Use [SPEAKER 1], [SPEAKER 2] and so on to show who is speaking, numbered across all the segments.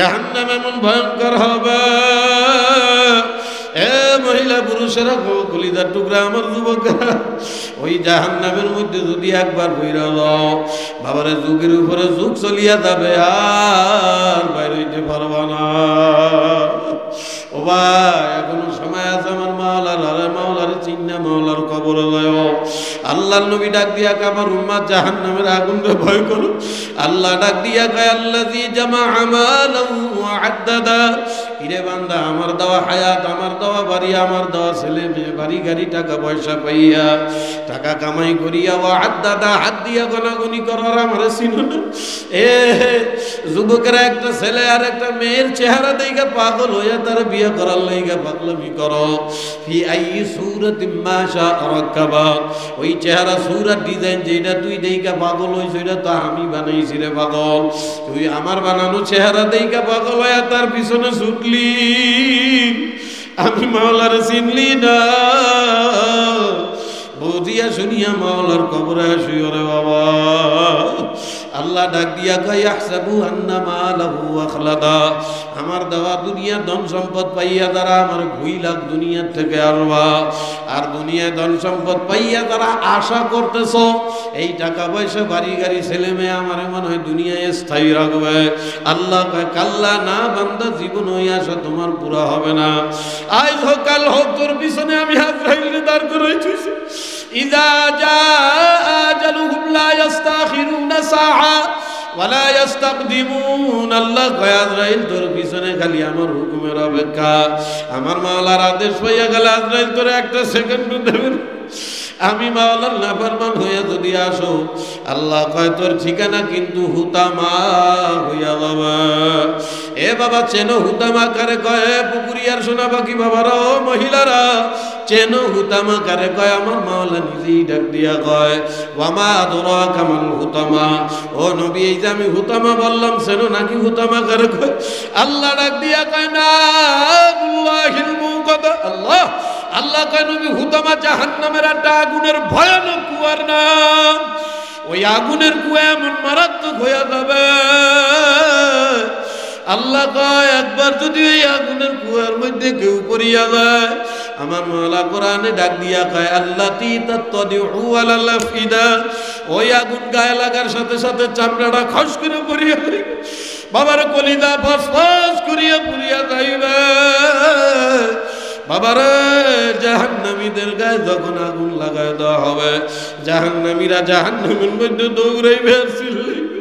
[SPEAKER 1] জাহান্নাম এমন ভয়ঙ্কর হবে। এ মহিলা পুরুষেরা, কলিজার টুকরা আমার যুবকেরা, ওই জাহান্নামের মধ্যে যদি একবার বইরা যাও বাবারে, যুগের উপরে যুগ চলিয়া যাবে, আর বাইরে হইতে পারবা না। ও ভাই, এখনো সময় আছে আমার মাওলার, আরে মাওলার চিন্না, মাওলার কবরে যায়। আল্লাহর নবী ডাক দিয়া কয়, আমার উম্মত জাহান্নামের আগুনকে ভয় করো। আল্লাহ ডাক দিয়া কয়, আল্লাযী জামা আমালাহু ওয়া আদ্দাদা। ইরে বান্দা, আমার দেওয়া হায়াত, আমার দেওয়া বাড়ি, আমার দেওয়া ছেলে মেয়ে, বাড়ি গাড়ি, টাকা পয়সা পাইয়া, টাকা কামাই করিয়া, ওয়া আদ্দাদা, হাত দিয়া গনাগনি করার আমার চিনো না। এ যুবকেরা, একটা ছেলে আর একটা মেয়ের চেহারা দেখে পাগল হইয়া তার বিয়ে করার লাইগা পাগলামি করো। ফি আই সূরাতিন মা শাআ রাক্কাবা। ওই চেহারা, সূরার ডিজাইন যেটা তুই দেখে পাগল হইছ, এটা তো আমি বানাইছি রে পাগল। তুই আমার বানানো চেহারা দেখে পাগল হইয়া তার পিছনে ছুটলি, আমি মাওলার চিনলি না। বুঝিয়া শুনিয়া মাওলার কবরে শুইও রে বাবা। আল্লাহ ডাক দিয়া কয়, ইয়াহসাবু আন্না মালাহু আখলাদা। আমার দেওয়া দুনিয়া ধন সম্পদ পাইয়া তারা আমার ভুইলাখ দুনিয়ার থেকে আরবা, আর দুনিয়ায় ধন সম্পদ পাইয়া তারা আশা করতেছ এই টাকা পয়সা, বাড়ি গাড়ি, ছেলে মেয়ে আমার মনে হয় দুনিয়ায় স্থায়ী রাখবে। আল্লাহ কয়, কাল্লা না বান্দা, জীবন ওই আশা তোমার পুরা হবে না। আজ হোক কাল হোক, তোর পিছনে আমি আজরাইলকে দাঁড় করাইছি। ইযা জাআ আজালুহুম লা ইস্তাখিরুনা সাআ ওয়া লা ইস্তাকদিমুন। আল্লাহ কয়, আজরাইল তোর পিছনে খালি আমার হুকুমের অপেক্ষা। আমার মাওলার আদেশ পাইয়া গেলে আজরাইল তোর একটা সেকেন্ড দেবেন। আমি মাওলার নাফরমান হইয়া যদি আসো, আল্লাহ কয় তোর ঠিকানা কিন্তু হুতামা হইয়া যাবে। এ বাবা, চেনো হুতামা কারে কয়? পুকুরিয়ার সোনা পাখি বাবারা, ও মহিলারা, চেনো হুতামা কারে কয়? আমার মাওলা নিজেই ডাক দিয়া কয়, ওয়ামা আদরাকা মাল হুতামা। ও নবী, এই যে আমি হুতামা বললাম, চেনো নাকি হুতামা কারে কয়? আল্লাহ ডাক দিয়া কয়, নারুল্লাহিল মুকাদ্দাস। আল্লাহ আল্লাহ কয়, নবী, হুতামা জাহান্নামের একটা আগুনের ভয়ানক কুয়ার নাম। ওই আগুনের কুয়া এমন মারাত্মক হয়ে যাবে, আল্লাহ কয় একবার যদি ওই আগুনের কুয়ার মধ্যে কেউ পড়িয়া যায়, আমার মাওলা কোরআনে ডাক দিয়া কয়, আল্লাতী তাত্তাদিউ আলাল আফইদা। ওই আগুন গায়ে লাগার সাথে সাথে চামড়াটা খস করে পড়িয়া যাইবে, বাবার কলিজা ফসফস করিয়া পুড়িয়া যাইবে। বাবারে, জাহান্নামীদের গায়ে যখন আগুন লাগায় দেওয়া হবে, জাহান্নামীরা জাহান্নামের মধ্যে দৌড়াইবে আর চিল্লাইবে।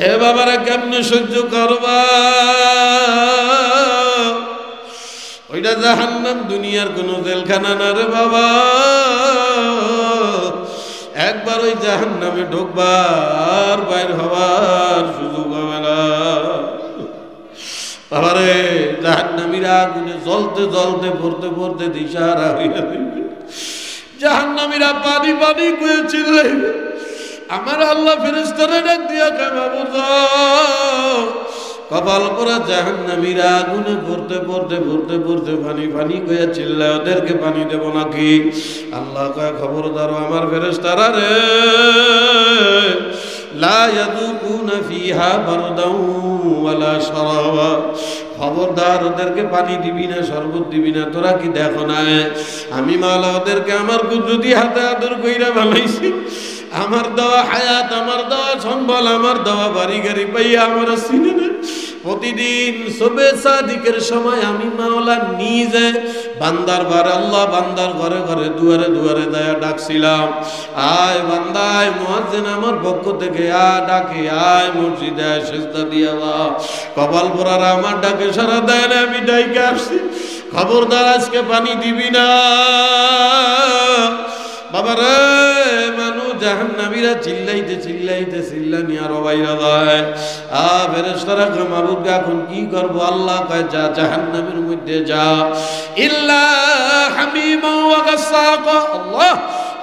[SPEAKER 1] এ বাবারা, কেমনে সহ্য করবা? ওইটা জাহান্নাম, দুনিয়ার কোন জেলখানা না রে বাবা। একবার ওই জাহান্নামে ঢুকবার বাইর হওয়ার সুযোগ হবে না। বাবারে, জাহান্নামীরা আগুনে জ্বলতে জ্বলতে, পড়তে পড়তে দিশাহারা হইয়া যাইবে। জাহান্নামীরা পানি পানি করে চিল্লাইবে। আমার আল্লাহ ফেরেশতারে ডাক দিয়া কয়, বাবু কপাল পরা জাহান্নামীরা আগুনে পড়তে পড়তে পড়তে পড়তে পানি পানি কইয়া চিল্লায়, ওদেরকে পানি দেব নাকি? আল্লাহ কয়, খবরদার আমার ফেরেশতারা রে, লা ইয়াযুকুনা ফিহা বারদাও ওয়ালা শারাবা। খবরদার, ওদেরকে পানি দিবি না, শরবত দিবি না। তোরা কি দেখো না আমি মাওলা ওদেরকে আমার কুদরতি হাতে আদর কইরা বানাইছি? আমার দেওয়া হায়াত, আমার দেওয়া সম্বল, আমার দেওয়া বাড়ি গাড়ি পাইয়া আমার চিনে না। প্রতিদিন সবে সাদিকের সময় আমি মাওলা নিজে বান্দার ঘরে, আল্লাহ বান্দার ঘরে ঘরে দুয়ারে দুয়ারে দেয়া ডাকছিলাম, আয় বান্দা, আয়। মুয়াজ্জিন আমার পক্ষ থেকে ডাকে, আয় মসজিদে, আয় সিজদা দিয়া যা। কপাল পোড়ারা আমার ডাকে সারা দেয় না, আমি ডাইকে আসছি। খবরদার, আজকে পানি দিবি না। বাবারে, মানুষ জাহান্নামীরা চিল্লাইতে চিল্লাইতে চিল্লানি আরো বাইরা যায়। ফেরেশতারা কয়, মাবুদ এখন কি করবো? আল্লাহ কয়, যা জাহান্নামের মধ্যে যা, ইল্লা হামিমা ওয়া গাসসাকা। আল্লাহ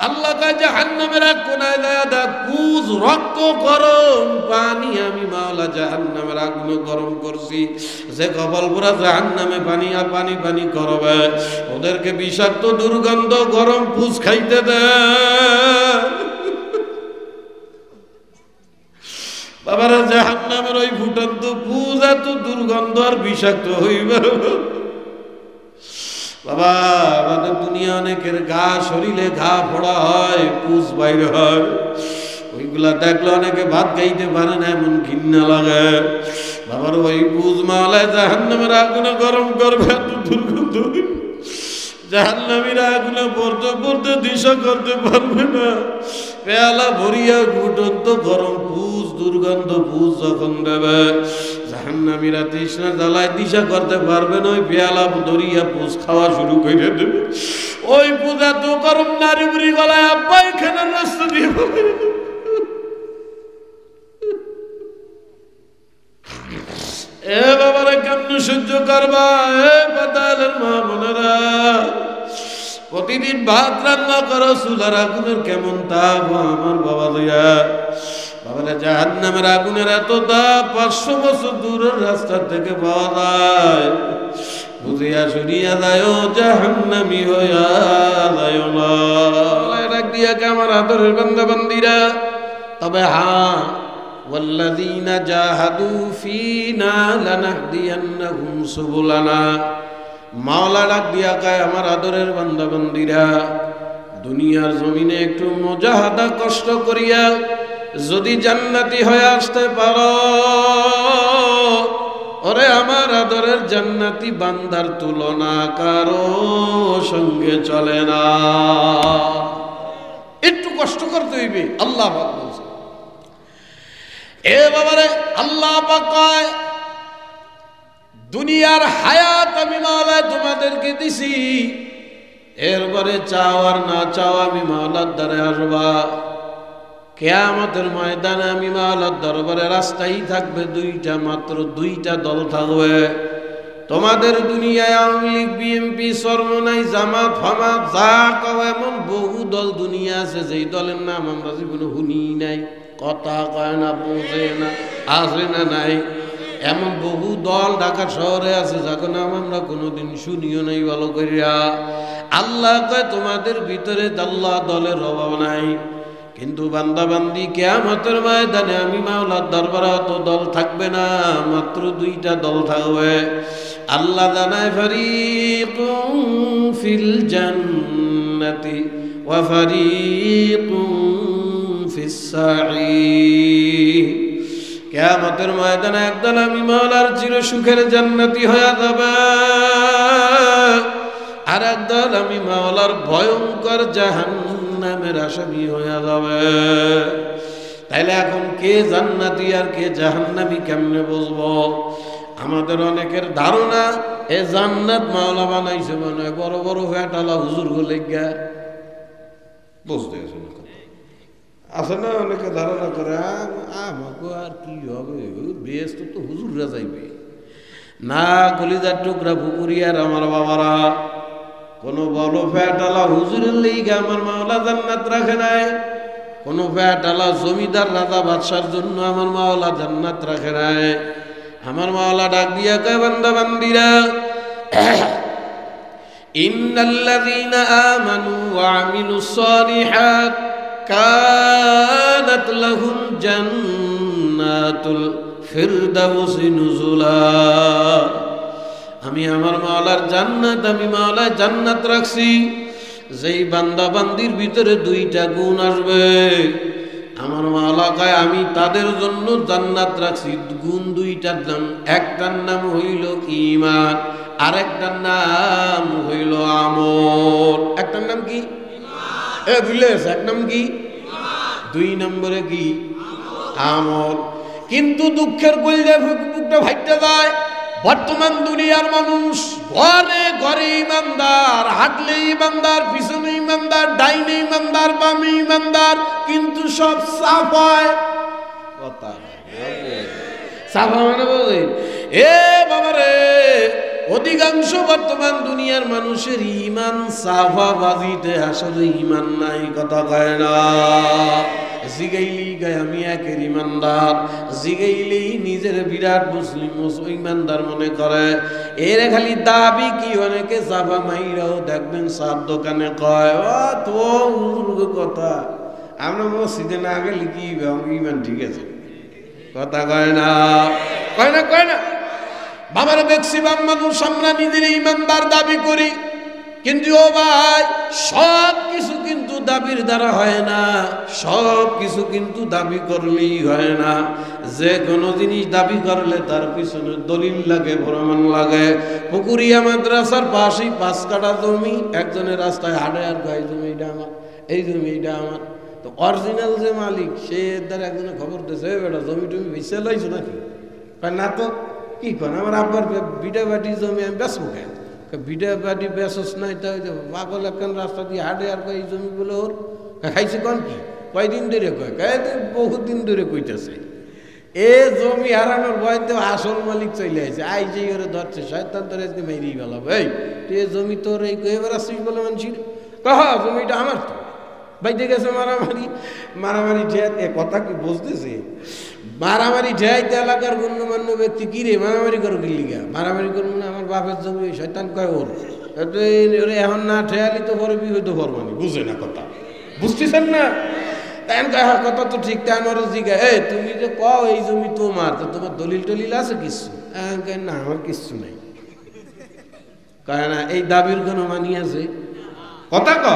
[SPEAKER 1] আল্লাহ কয়, জাহান্নামের এক কোনায় যায় দেখ, কুজ রক্ত গরম পানি আমি মাওলা জাহান্নামের আগুনে গরম করছি। যে কপাল পুরা জাহান্নামে পানি আর পানি পানি করবে, ওদেরকে বিষাক্ত দুর্গন্ধ গরম পুজ খাইতে দেয়। বাবারা জাহান্নামের ওই ফুটন্ত পুজ এত দুর্গন্ধ আর বিষাক্ত হইবে বাবা। আমাদের দুনিয়া অনেকের গা শরীরে ঘা ফোড়া হয়, পুজ বাইরে হয়, ওইগুলা দেখলে অনেকে ভাত খাইতে পারে না, এমন ঘৃণা লাগে বাবার। ওই পুজ মাওলায় জাহান্নামের আগুনে গরম করবে, এত দুর্গন্ধ জাহান্নামীরা আগুনে পড়তে পড়তে দিশা করতে পারবে না। পেয়ালা ভরিয়া ফুটন্ত গরম পুজ, দুর্গন্ধ পুজ যখন দেবে, জাহান্নামীরা তৃষ্ণা জ্বালায় দিশা করতে পারবে না, ওই পেয়ালা ধরিয়া পুজ খাওয়া শুরু করে দেবে। ওই পুজ এত গরম নারী বুড়ি গলায় আব্বা এখানে রাস্তা দিয়ে এ বাবারা কেমন সহ্য করবা? এ পাতালের মা বোনেরা, প্রতিদিন ভাত রান্না করো, চুলার আগুনের কেমন তাপ আমার বাবা লইয়া। বাবারা জাহান্নামের আগুনের এত তাপ 500 বছর দূরের রাস্তা থেকে পাওয়া যায়। বুঝিয়া শুনিয়া যায় ও জাহান্নামী হইয়া যায় না। ডাক দিয়া কে আমার আদরের বান্দা বান্দিরা, তবে হ্যাঁ والذين جاهدوا فينا لنهدينهم سبلنا। মাওলা ডাক দিয়া কয় আমার আদরের বান্দা বান্দিরা, দুনিয়ার জমিনে একটু মুজাহাদা কষ্ট করিয়া যদি জান্নাতি হয়ে আসতে পারো, ওরে আমার আদরের জান্নাতি বান্দার তুলনা কারো সঙ্গে চলে না। একটু কষ্ট করতে হইবে। আল্লাহ পাক বলছে, এ বাবারে আল্লাহ পাক কয় দুনিয়ার হায়াত আমি মাওলা তোমাদেরকে দিছি, এরপরে চাও আর না চাও আমি মাওলার দ্বারে আসবা। কিয়ামতের ময়দানে আমি মাওলার দরবারে রাস্তাই থাকবে দুইটা, মাত্র দুইটা দল থাকবে। তোমাদের দুনিয়ায় আওয়ামী লীগ, বিএনপি, চরমনাই, জামাত, ফামাত যা কও এমন বহু দল দুনিয়া আছে, যেই দলের নাম আমরা জীবনে শুনি নাই, কথা কয় না, পৌঁছে না, আসে না নাই। এমন বহু দল ঢাকা শহরে আছে যাকে নাম আমরা কোনোদিন শুনিও নাই ভালো করিয়া। আল্লাহ কয় তোমাদের ভিতরে আল্লাহ দলের অভাব নাই, কিন্তু বান্দা বান্দি কিয়ামতের ময়দানে আমি মাওলার দরবারে অত দল থাকবে না, মাত্র দুইটা দল থাকবে। আল্লাহ জানায় ফারিকুম ফিল জান্নাতি ওয়া ফারিকুম ফিস সাঈর। কিয়ামতের ময়দানে একদল আমি মাওলার চির সুখের জান্নাতি হয়ে যাবে, আর একদল আমি মাওলার ভয়ঙ্কর জাহান্নামের আসামি হয়ে যাবে। তাইলে এখন কে জান্নাতি আর কে জাহান্নামী কেমনে বুঝবো? আমাদের অনেকের ধারণা এ জান্নাত মাওলা বানাইছে মানে বড় বড় ফ্যাটালা হুজুর গুলো বুঝতে গেছে না, আছে না অনেকে ধারণা করে আমাকে আর কি হবে, বেশ তো হুজুররা যাইবে না। কলিজার টুকরা পুকুরিয়ার আমার বাবারা, কোন বড় ফ্যাটালা হুজুরের লেগে আমার মাওলা জান্নাত রাখে নাই, কোন ফ্যাটালা জমিদার রাজা বাদশার জন্য আমার মাওলা জান্নাত রাখে নাই। আমার মাওলা ডাক দিয়া কয় বান্দা বান্দিরা, ইন্নাল্লাযীনা আমানু ওয়া আমিলুস সালিহাত কানাত লাহুম জান্নাতুল ফিরদাউসি নুজুলা। আমি আমার মাওলার জান্নাত, আমি মাওলার জান্নাত রাখছি, যেই বান্দা বান্দির ভিতরে দুইটা গুণ আসবে আমার মাওলা কয় আমি তাদের জন্য জান্নাত রাখছি। গুণ দুইটার নাম, একটার নাম হইল ঈমান, আর একটার নাম হইল আমল। একটার নাম কি? এ বুঝলেছ? এক নাম কি? দুই নম্বরে কি? আমল। কিন্তু দুঃখের কইলে বুকটা ভাইটা যায়, বর্তমান দুনিয়ার মানুষ ঘরে ঘরে ইমানদার, হাঁটলে ইমানদার, পিছনে ইমানদার, ডাইনে ইমানদার, বামে ইমানদার, কিন্তু সব সাফায় কথা সাফা মানে বলেন এ বাবারে। অধিকাংশ বর্তমান দুনিয়ার মানুষের ইমান সাফা বাজিতে আসলে ইমান নাই, কথা কয় না। জিগাইলি গায় আমি একের ইমানদার, জিগাইলেই নিজের বিরাট মুসলিম ইমানদার মনে করে। এর খালি দাবি কি, অনেকে সাফা মাইরাও দেখবেন সার দোকানে কয় ও তো হুজুর কথা, আমরা মসজিদে না গেলে কি ইমান ঠিক আছে। কথা কয় না, কয় না, কয় না। বাবার ম্যাক্সিমাম মানুষ আমরা নিজের ইমানদার দাবি করি, কিন্তু ও ভাই সব কিছু কিন্তু দাবির দ্বারা হয় না, সব কিছু কিন্তু দাবি করলেই হয় না। যে কোনো জিনিস দাবি করলে তার পিছনে দলিল লাগে, প্রমাণ লাগে। পুকুরিয়া মাদ্রাসার পাশেই 5 কাঠা জমি, একজনের রাস্তায় হাঁটে আর কয় জমি এটা আমার, এই জমি এটা আমার। তো অরিজিনাল যে মালিক সে দ্বারা একজনে খবর দিয়েছে, বেটা জমি টমি বেঁচে লাইছো নাকি? না তো কি করেন, আমার আব্বার বিটা বাটি জমি আমি বেচবো কেন? বিটা বাটি বেচস নাই, তাই পাগল একখান রাস্তা দিয়ে হাঁটে আর কয় এই জমি বলে ওর। খাইছে কন কি? কয়দিন ধরে কয়? বহুত দিন ধরে কইতেছে। এ জমি হারানোর ভয়তে আসল মালিক চলে আসে, আই যে ওরে ধরছে, শয়তান তোর আজকে মেরিয়ে গেল। ভাই তুই এ জমি তোর এই এবার আসছিস বলে মানছিস? কহ জমিটা আমার তো। বাইতে গেছে মারামারি, মারামারি ঠেয়াতে, কথা কি বুঝতেছে? মারামারি ঠেয়াইতে এলাকার গণ্যমান্য ব্যক্তি কি রে মারামারি করো কি লিগা? মারামারি করবো না, আমার বাপের জমি। শয়তান কয় ওর এখন না ঠেয়ালি তো পরে বিহত ফরমানি, বুঝে না কথা, বুঝতেছেন না? কথা তো ঠিক। তাই আমার জিগা, এই তুমি যে কও এই জমি তোমার, তো তোমার দলিল টলিল আছে কিছু? না আমার কিচ্ছু নাই। কয় না এই দাবির কোনো মানি আছে? কথা ক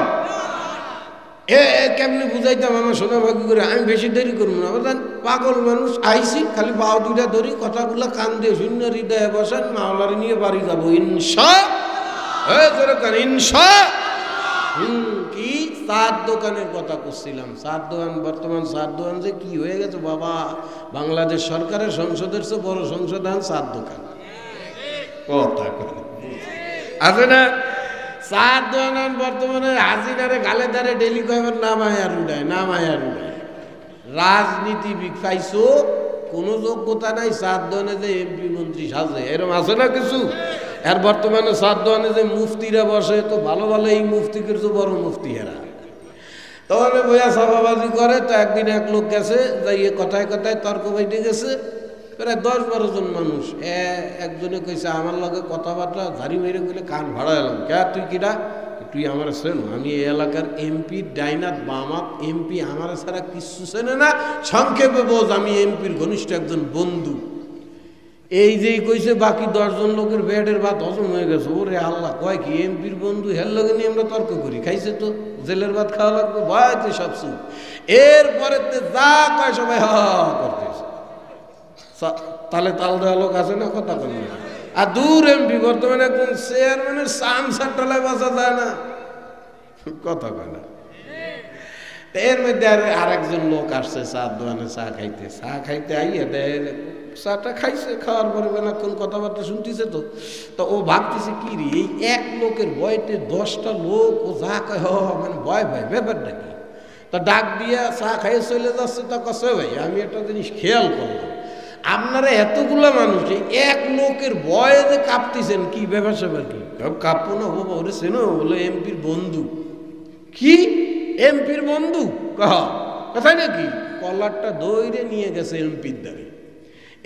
[SPEAKER 1] কেমনি বুঝাইতাম আমার সোনা ভাগ্য করে? আমি বেশি দেরি করবো না, বলেন পাগল মানুষ আইসি, খালি পাও দুইটা ধরি, কথাগুলো কান দিয়ে শূন্য হৃদয়ে বসেন, মাওলারে নিয়ে বাড়ি যাবো ইনশা। ইনশা কি চার দোকানের কথা করছিলাম? চার দোকান, বর্তমান চার দোকান যে কি হয়ে গেছে বাবা, বাংলাদেশ সরকারের সংসদের চেয়ে বড় সংসদ চার দোকান। কথা আছে না? চার দোকান বর্তমানে হাসিনারে গালে দারে ডেলি কয়েবার নামায় আর উড়ায়, নামায় আর উড়ায়। রাজনীতিবিদ পাইছো, কোনো যোগ্যতা নাই, চার দোকানে যে এমপি মন্ত্রী সাজে, এরকম আছে না কিছু? আর বর্তমানে চার দোকানে যে মুফতিরা বসে, তো ভালো ভালো এই মুফতি কিছু বড় মুফতি হেরা, তাহলে বইয়া সভাবাজি করে। তো একদিন এক লোক গেছে, যাই কথায় কথায় তর্ক বাইটে গেছে, প্রায় 10-12 জন মানুষ। একজনে কইছে আমার লগে কথাবার্তা ঝাড়ি মেরে গেলে কান ভাড়া এলাম। কে তুই কিরা? তুই আমার চেনো? আমি এই এলাকার এমপি, ডাইনাত বামাত এমপি, আমার ছাড়া কিছু চেনে না। সংক্ষেপে বোঝ আমি এমপির ঘনিষ্ঠ একজন বন্ধু। এই যেই কইছে বাকি 10 জন লোকের বেডের ভাত হজম হয়ে গেছে। ওরে আল্লাহ, কয় কি এমপির বন্ধু, হের লগে নিয়ে আমরা তর্ক করি? খাইছে তো জেলের ভাত খাওয়া লাগবে, ভয় তো সব সুখ। এরপরে যা কয় সবাই হা করতেছে। তাহলে তাল দেওয়া লোক আছে না? কথা বলি। আর দূর এমপি বর্তমানে একজন চেয়ারম্যানের সামসারটালায় বাঁচা যায় না, কথা কয় না। এর মধ্যে আর একজন লোক আসছে চার দোকানে চা খাইতে, চা খাইতে আইয়া দেয় চাটা খাইছে, খাওয়ার পরে বেলাক্ষণ কথাবার্তা শুনতেছে। তো ও ভাবতেছে কি রে, এই এক লোকের বয়তে 10টা লোক ও যা কয় মানে ভয় ভয়, ব্যাপারটা কি? তা ডাক দিয়া চা খাইয়ে চলে যাচ্ছে। তা কছে ভাই আমি একটা জিনিস খেয়াল করলাম, আপনারা এতগুলো মানুষ এক লোকের ভয়ে যে কাঁপতেছেন, কি ব্যাপার স্যাপার কি? কাঁপবো না বাবা, ওরে চেনো? বলে এমপির বন্ধু। কি এমপির বন্ধু? কথাই নাকি? কলারটা দৌড়ে নিয়ে গেছে এমপির দ্বারে।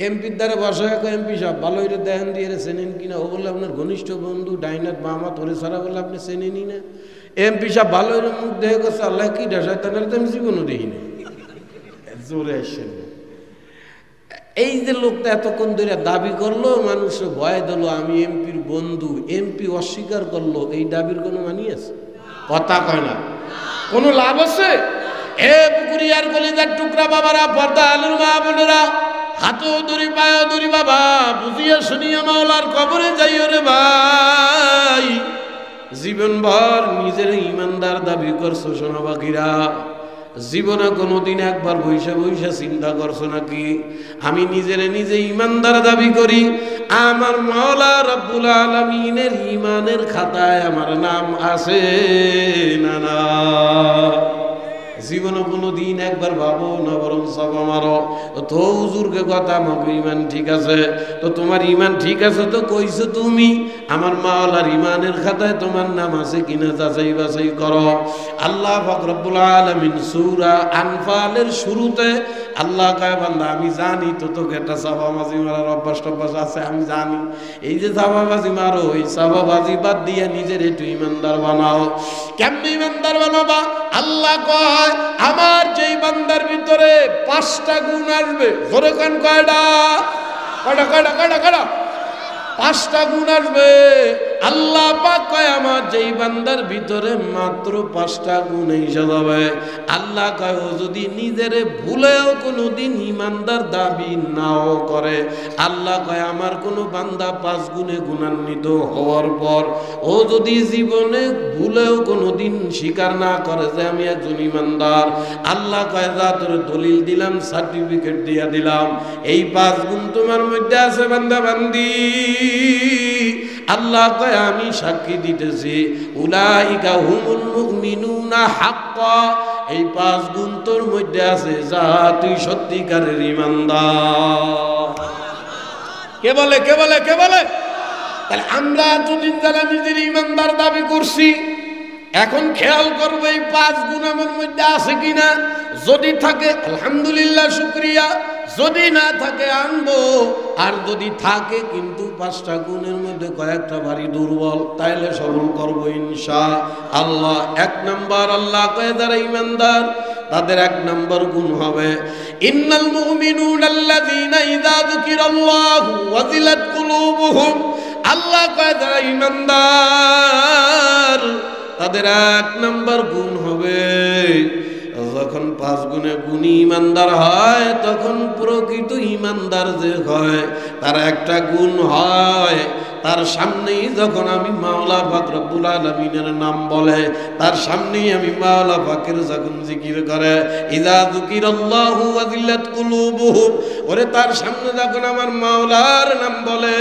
[SPEAKER 1] এমপির দ্বারে বসা এমপি সাহেব ভালো হইলে দেখেন দিয়ে চেনেন কিনা? ও বললে আপনার ঘনিষ্ঠ বন্ধু ডাইনাত বামা, তোরে ছাড়া বলে আপনি চেনেনি না। এমপি সাহেব ভালো হইলে মুখ দেখে গেছে, আল্লাহ কি ডাসায়, তাহলে তো আমি জীবনও দেখিনি। জোরে আসছেন। এই যে লোকটা এতক্ষণ ধরে দাবি করলো, মানুষের ভয় দিল আমি এমপির বন্ধু, এমপি অস্বীকার করলো, এই দাবির কোনো মানি আছে? কথা কয় না, কোনো লাভ আছে? এ পুকুরিয়ার কলিজার টুকরা বাবারা, পর্দা আলুর মা বোনেরা, হাতও ধরি পায়েও ধরি বাবা, বুঝিয়া শুনিয়া মাওলার কবরে যাইও রে ভাই। জীবনভর নিজের ইমানদার দাবি করছো সোনাবাকিরা, জীবনে কোনোদিন একবার বৈশা বৈশা চিন্তা করছো নাকি আমি নিজের নিজে ইমানদার দাবি করি, আমার মাওলা রব্বুল আলামিনের ইমানের খাতায় আমার নাম আছে না? না, জীবনে কোনোদিন একবার ভাবো না, বরং সব আমারও তো হুজুরকে কথা আমার ইমান ঠিক আছে। তো তোমার ইমান ঠিক আছে তো কইছো তুমি, আমার মাওলার ইমানের খাতায় তোমার নাম আছে কিনা যাচাই বাছাই করো। আল্লাহ পাক রব্বুল আলামিন সূরা আনফালের শুরুতে আল্লাহ কয় বান্দা আমি জানি তো তোকে একটা চাপাবাজি মারার অভ্যাস টভ্যাস আছে, আমি জানি। এই যে চাপাবাজি মারো, এই চাপাবাজি বাদ দিয়ে নিজের একটু ইমানদার বানাও। কেমনি ইমানদার বানাবা? আল্লাহ কয় আমার যেই বান্দার ভিতরে 5টা গুণ আসবে, জোরে কান কয়টা? কয়টা কয়টা কয়টা কয়টা? 5টা গুণ আসবে। আল্লাহ পাক কয় আমার যেই বান্দার ভিতরে মাত্র 5টা গুণ এসে যাবে, আল্লাহ কয় ও যদি নিজেরে ভুলেও কোনোদিন ইমানদার দাবি নাও করে, আল্লাহ কয় আমার কোনো বান্দা 5 গুণে গুণান্বিত হওয়ার পর ও যদি জীবনে ভুলেও কোনোদিন স্বীকার না করে যে আমি একজন ইমানদার, আল্লাহ কয় যা তোর দলিল দিলাম, সার্টিফিকেট দিয়া দিলাম, এই 5 গুণ তোমার মধ্যে আছে বান্দা বান্দি, আল্লাহ কয় আমি সাক্ষী দিতেছি উলাইকা হুমুল মুমিনুনা হাক্কা, এই 5 গুণ তোর মধ্যে আছে যা তুই সত্যিকারের ইমানদার। কে বলে কে বলে কে বলে? তাহলে আমরা এতদিন যারা নিজের ইমানদার দাবি করছি, এখন খেয়াল করবো এই 5 গুণ আমার মধ্যে আছে কিনা। যদি থাকে আলহামদুলিল্লাহ শুকরিয়া, যদি না থাকে আনবো, আর যদি থাকে কিন্তু 5টা গুণের মধ্যে কয়েকটা ভারী দুর্বল, তাইলে স্মরণ করবো ইনশাআল্লাহ। 1 নম্বর আল্লাহ কয় যারা ইমানদার তাদের 1 নম্বর গুণ হবে ইন্নাল মুমিনুনা আল্লাযীনা ইযা যুকিরাল্লাহু ওয়াজিলাত কুলুবুহুম। আল্লাহ কয় যারা ইমানদার তাদের 1 নম্বর গুণ হবে যখন 5 গুণে গুণী ইমানদার হয়, তখন প্রকৃত ইমানদার যে হয় তার একটা গুণ হয়, তার সামনেই যখন আমি মাওলা পাক রব্বুল আলামিনের নাম বলে, তার সামনেই আমি মাওলা পাকের যখন জিকির করে, ইযা যুকিরাল্লাহু ওয়াজিলাত কুলুবুহুম, ওরে তার সামনে যখন আমার মাওলার নাম বলে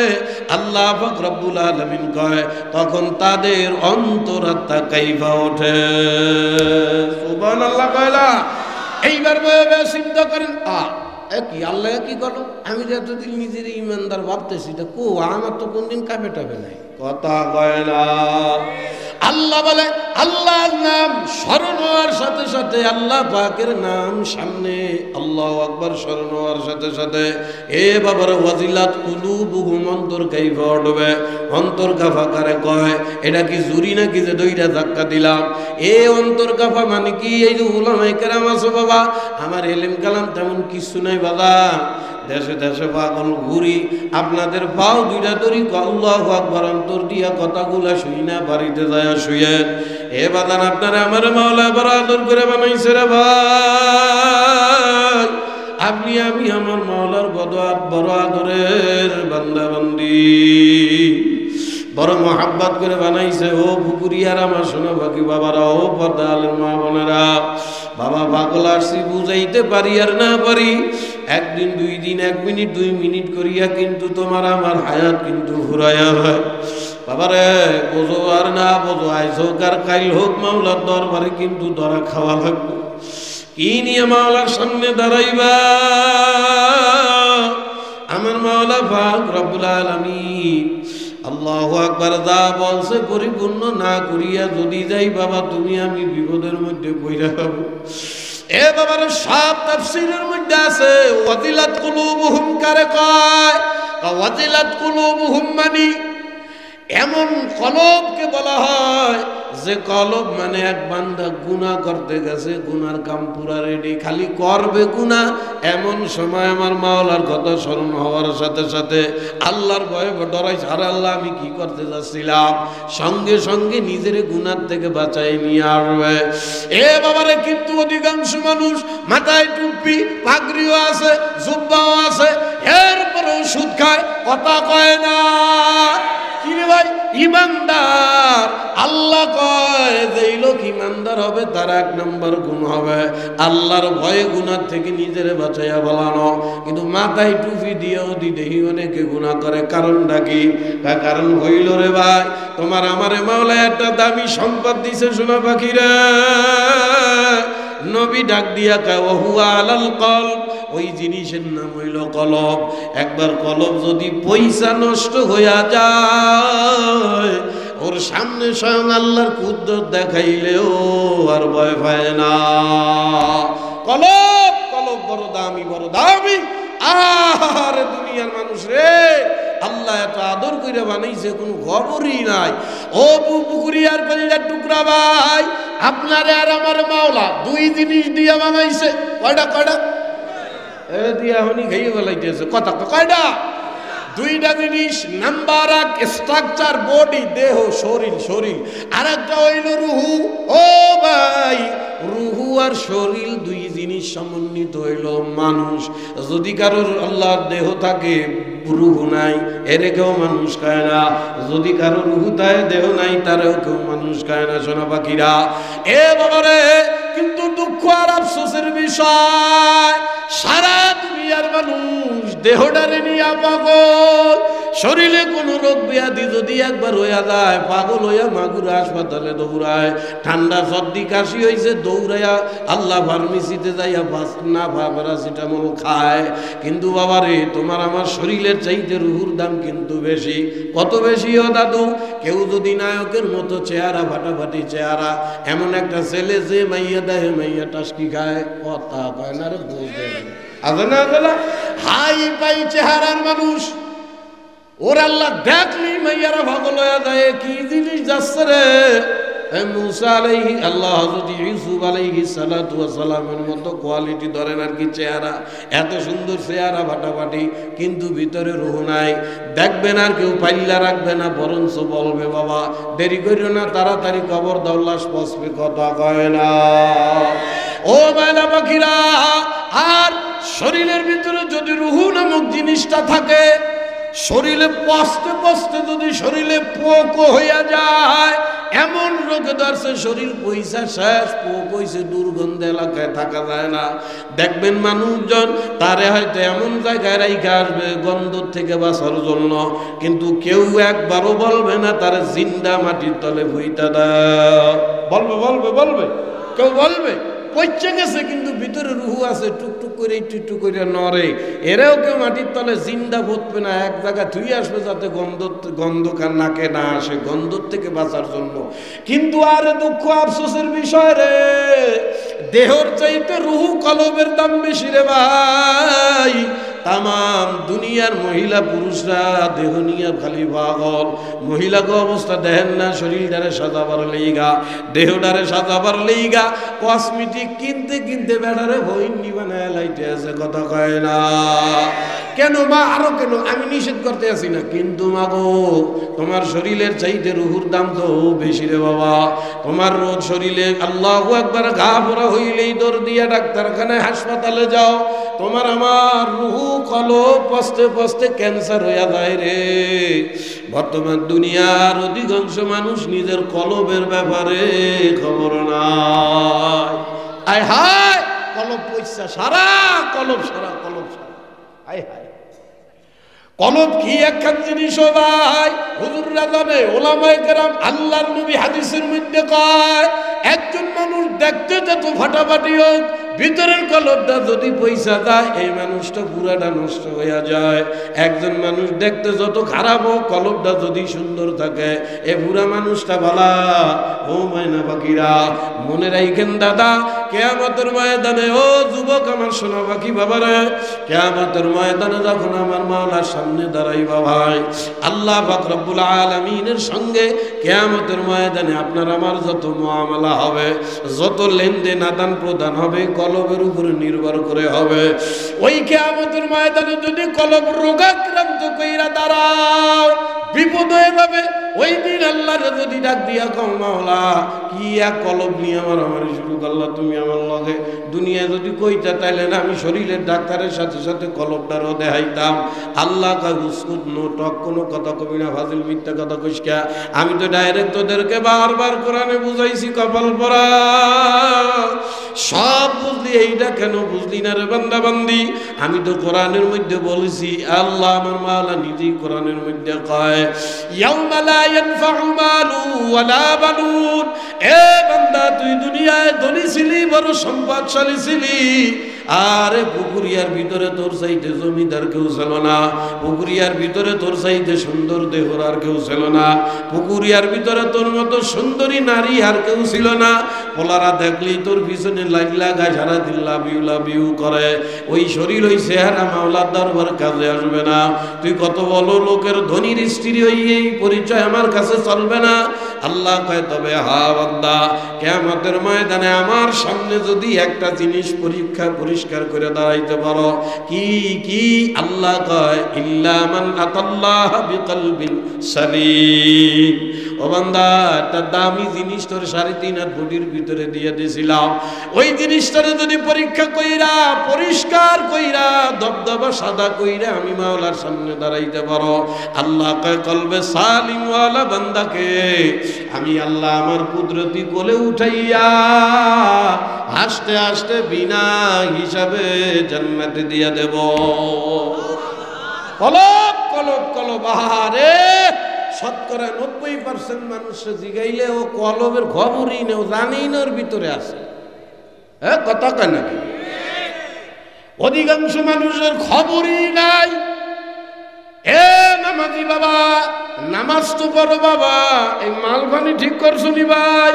[SPEAKER 1] আল্লাহ পাক রব্বুল আলামিন কয়, তখন তাদের অন্তরাত্মা কাইফা ওঠে। সুবহানাল্লাহ কয়লা। এইবার বয়ে চিন্তা করেন কি আল্লাহ কি করলো, আমি যে এতদিন নিজের ইমানদার ভাবতেছি, কো আমার তো কোনদিন কাপে টাপে নাই, কথা কয় না। আল্লাহ বলে আল্লাহর নাম স্মরণ হওয়ার সাথে সাথে আল্লাহ পাকের নাম সামনে, আল্লাহু আকবার স্মরণ হওয়ার সাথে সাথে এ বাবার ওয়াজিলাত কুলুবুহুম, অন্তর কাইফা উঠবে। অন্তর কাফা কারে কয়? এটা কি জুরি নাকি যে 2টা ধাক্কা দিলাম? এ অন্তর কাফা মানে কি? এই যে উলামায়ে কেরাম আছে বাবা, আমার ইলম কালাম তেমন কিছু নাই বাবা, দেশে দেশে পাগল ঘুরি, আপনাদের পাও 2টা ধরি আল্লাহু আকবার অন্তর দিয়া কথাগুলা শুই না, বাড়িতে যায় শুয়েন। এ বাদান আপনারা আমার মাওলা বড় আদর করে বানাইছে রে ভাই, আপনি আমি আমার মাওলার বড় আদরের বান্দা বান্দি, বড় মহাব্বত করে বানাইছে। ও পুকুরিয়ার আমার শোনা বাকি বাবারা, ও পর্দা আলের মা বোনেরা, বাবা পাগল আসছি বুঝাইতে পারি আর না পারি, 1 দিন 2 দিন 1 মিনিট 2 মিনিট করিয়া কিন্তু তোমার আমার হায়াত কিন্তু ঘুরাইয়া হয়। বাবারে বোঝো আর না বোঝো, আইজ হোক আর কাইল হোক মাওলার দরবারে কিন্তু ধরা খাওয়া লাগবে। কি নিয়ে মাওলার সামনে দাঁড়াইবা? আমার মাওলা পাক রব্বুল আলামিন আল্লাহু আকবার যা বলছে পরিপূর্ণ না করিয়া যদি যাই বাবা, তুমি আমি বিপদের মধ্যে পইরা যাব। এ বাবার সব তাফসীরের মধ্যে আছে ওয়াজিলাত কুলুবুহুম কারে কয়? ওয়াজিলাত কুলুবুহুম মানে এমন কলবকে বলা হয় যে কলব মানে এক বান্দা গুনাহ করতে গেছে, গুনার কাম পুরা রেডি, খালি করবে গুনাহ, এমন সময় আমার মাওলার কথা স্মরণ হওয়ার সাথে সাথে আল্লাহর ভয়ে ডরাইছে, আরে আল্লাহ আমি কি করতে যাচ্ছিলাম, সঙ্গে সঙ্গে নিজের গুনার থেকে বাঁচাই নিয়ে আসবে। এ বাবারে কিন্তু অধিকাংশ মানুষ মাথায় টুপি পাগড়িও আছে, জুব্বাও আছে, এরপরেও সুদ খায়, কথা কয় না। কি রে ভাই? ইমানদার। আল্লাহ কয় যেই লোক ইমানদার হবে তার 1 নম্বর গুণ হবে আল্লাহর ভয়ে গুনাহ থেকে নিজেরে বাঁচাইয়া বলানো। কিন্তু মাথায় টুপি দিয়েও দিদেহি অনেকে গুনাহ করে, কারণটা কি? কারণ হইল রে ভাই, তোমার আমারে মাওলা একটা দামি সম্পদ দিছে সোনা পাখিরা, নবী ডাক দিয়া কয় ওহুয়া আলাল কলব, ওই জিনিসের নাম হইল কলব। একবার কলব যদি পয়সা নষ্ট হইয়া যায়, ওর সামনে স্বয়ং আল্লাহর কুদরত দেখাইলেও আর ভয় পায় না। কলব কলব বড় দামি, বড় দামি। আর দুনিয়ার মানুষ রে, আল্লাহ এত আদর করে বানাইছে, কোনো খবরই নাই। ও পুকুরিয়ার কলিজার টুকরা ভাই, আপনারে আর আমার মাওলা দুই জিনিস দিয়া বানাইছে। কয়টা কয়টা এ দিয়া হনি খাইয়ে ফেলাইতেছে কথা কয়টা? দুইটা জিনিস। নাম্বার এক স্ট্রাকচার বডি, দেহ শরীর, শরীর। আর একটা হইল রুহু। ও ভাই, রুহু আর শরীর দুই জিনিস সমন্বিত হইল মানুষ। যদি কারোর আল্লাহর দেহ থাকে রুহু নাই, এরে কেউ মানুষ খায় না। যদি কারো রুহু থাকে দেহ নাই, তারেও কেউ মানুষ খায় না। সোনা পাখিরা এ বাবারে, কিন্তু দুঃখ আর আফসোসের বিষয় সারা দুনিয়ার মানুষ দেহটারে নিয়ে পাগল। শরীরে কোনো রোগ ব্যাধি যদি একবার হইয়া যায়, পাগল হইয়া মাগুরা হাসপাতালে দৌড়ায়। ঠান্ডা সর্দি কাশি হয়েছে, দৌড়াইয়া আল্লাহ ফার্মেসিতে যাইয়া না প্যারাসিটামল খায়। কিন্তু বাবারে, তোমার আমার শরীরের চাইতে রুহুর দাম কিন্তু বেশি। কত বেশি ও দাদু? কেউ যদি নায়কের মতো চেহারা, ফাটাফাটি চেহারা, এমন একটা ছেলে যে মাইয়া দেয়, মাইয়া টাস্কি খায়, কথা কয় না রে, বুঝতে না হাই পাই চেহারার মানুষ, ওর আল্লাহ দেখলি মাইয়ারা পাগল হয়ে যায়। কি জিনিস যাচ্ছে রে? মুসা আলাইহি আল্লাহ হযরত ইউসুফ আলাইহিস সালাতু ওয়াস সালামের মতো কোয়ালিটি ধরেন আর কি চেহারা, এত সুন্দর চেহারা ফাটাফাটি, কিন্তু ভিতরে রূহ নাই। দেখবেন আর কেউ পাল্লা রাখবে না, বরঞ্চ বলবে বাবা দেরি করিও না, তাড়াতাড়ি কবর দাও, লাশ পচবে, কথা কয় না। ও মায়না পাখিরা, আর শরীরের ভিতরে যদি রুহু নামক জিনিসটা থাকে, শরীরে পচতে পচতে যদি শরীরে পোক হইয়া যায়, এমন রোগে ধরছে শরীর পয়সা শেষ, পোক হইছে, দুর্গন্ধ এলাকায় থাকা যায় না। দেখবেন মানুষজন তারে হয়তো এমন জায়গায় রাইখা আসবে গন্ধ থেকে বাঁচার জন্য, কিন্তু কেউ একবারও বলবে না তারে জিন্দা মাটির তলে ভুইতা দাও। বলবে বলবে বলবে কেউ বলবে পচে গেছে, কিন্তু ভিতরে রুহু আছে, টুকটুক করে টুকটুক করে নড়ে, এরাও কেউ মাটির তলে জিন্দা ভুতবে না, এক জায়গায় ধুই আসবে যাতে গন্ধ নাকে না আসে, গন্ধ থেকে বাঁচার জন্য। কিন্তু আর দুঃখ আফসোসের বিষয় রে, দেহর চাইতে রুহু কলবের দাম বেশি রে ভাই। তামাম দুনিয়ার মহিলা পুরুষরা দেহ নিয়ে খালি পাগল। মহিলাকে অবস্থা দেখেন না, শরীরটারে সাজাবার লেগা, দেহটারে সাজাবার লেগা কসমেটিক কিনতে কিনতে বেড়ারে বইনি বানায় লাইটে আছে, কথা কয় না। কেন মা? আরো কেন? আমি নিষেধ করতে আসি না, কিন্তু মা গো, তোমার শরীরের চাইতে রুহুর দাম তো বেশি রে বাবা। তোমার রোজ শরীরে আল্লাহু আকবার ঘা পড়া হইলেই দৌড় দিয়া ডাক্তারখানায়, হাসপাতালে যাও, তোমার আমার রুহু কলব পচতে পচতে ক্যান্সার হইয়া যায় রে। বর্তমান দুনিয়ার অধিকাংশ মানুষ নিজের কলবের ব্যাপারে খবর নাই। আয় হায়, কলব পয়সা সারা, কলব সারা, কলব সারা। আয় হায়, কলব কি একখান জিনিস ভাই? হুজুররা জানে, ওলামায়ে কেরাম, আল্লাহর নবী হাদিসের মধ্যে কয়, একজন মানুষ দেখতে যত ফাটাফাটি হোক, ভিতরের কলবটা যদি পয়সা যায়, এই মানুষটা পুরাটা নষ্ট হইয়া যায়। একজন মানুষ দেখতে যত খারাপ হোক, কলবটা যদি সুন্দর থাকে, এ পুরা মানুষটা ভালা। ও মায়না পাখিরা, মনে রাখেন দাদা, কিয়ামতের ময়দানে, ও যুবক আমার সোনা পাখি বাবারে, কিয়ামতের ময়দানে যখন আমার মাওলার সামনে দাঁড়াইবা ভাই, আল্লাহ পাক রব্বুল আলামিনের সঙ্গে কিয়ামতের ময়দানে আপনার আমার যত মুআমালা হবে, যত লেনদেন আদান প্রদান হবে, কলবের উপরে নির্ভর করে হবে। ওই কিয়ামতের ময়দানে যদি কলব রোগাক্রান্ত কইরা দাঁড়াও, বিপদ হয়ে যাবে। ওই দিন আল্লাহর যদি ডাক দিয়া কও, মাওলা কি এক কলব নিয়ে আমার শুরু করলা, তুমি আমার লগে দুনিয়ায় যদি কইতা, তাইলে না আমি শরীরের ডাক্তারের সাথে সাথে কলবটারও দেখাইতাম। আল্লাহ কয়, উস্কুত, নো টক, কোনো কথা কবি না, ফাজিল মিথ্যা কথা কইস কা। আমি তো ডাইরেক্ট তোদেরকে বারবার কোরআনে বুঝাইছি, কপাল পরা সব বুঝলি, এইটা কেন বুঝলি না রে বান্দা বান্দি? আমি তো কোরআনের মধ্যে বলেছি, আল্লাহ আমার মাওলা নিজেই কোরআনের মধ্যে কয়, ইয়াউমা লা ইয়ানফাউ মালু ওয়ালা বানুন। এ বান্দা, তুই দুনিয়ায় ধনী ছিলি, বড় সম্পদশালী ছিলি, আরে পুকুরিয়ার ভিতরে তোর চাইতে জমিদার কেউ ছিল না, পুকুরিয়ার ভিতরে তোর চাইতে সুন্দর দেহর আর কেউ ছিল না, পুকুরিয়ার ভিতরে তোর মতো সুন্দরী নারী আর কেউ ছিল না। পোলারা দেখলেই তোর পিছনে লাগায় সারাদিন লাভ ইউ করে। ওই শরীর ওই চেহারা মাওলার দরবার কাজে আসবে না। তুই কত বলো লোকের ধনীর স্ত্রী হই, এই পরিচয় আমার কাছে চলবে না। আল্লাহ কয় তবে হা বান্দা, কিয়ামতের ময়দানে আমার সামনে যদি একটা জিনিস পরিষ্কার করে দাঁড়াইতে পারো, কি আল্লাহ কয় ইল্লা মান আতাল্লাহ বিকলবিন সালিম। ও বান্দা, একটা দামি জিনিস তোর 3.5 হাত বডির ভিতরে দিয়ে দিয়েছিলাম, ওই জিনিসটারে যদি পরীক্ষা কইরা পরিষ্কার কইরা দবদবা সাদা কইরা আমি মাওলার সামনে দাঁড়াইতে পারো, আল্লাহ কয় কলবে সালিম ওয়ালা বান্দাকে আমি আল্লাহ আমার কুদরতি কোলে উঠাইয়া হাসতে হাসতে বিনা হিসাবে জান্নাতে দিয়ে দেব। কলব কলব কলব, আহারে শতকরা 90% মানুষে জিগাইলে ও কলবের খবরই নেই, জানেই না ওর ভিতরে আছে। হ্যাঁ, কথা কেন? অধিকাংশ মানুষের খবরই নাই। এ নামাজি বাবা, নামাজ তো পড়ো বাবা, এই মালপানি ঠিক করছো নি ভাই?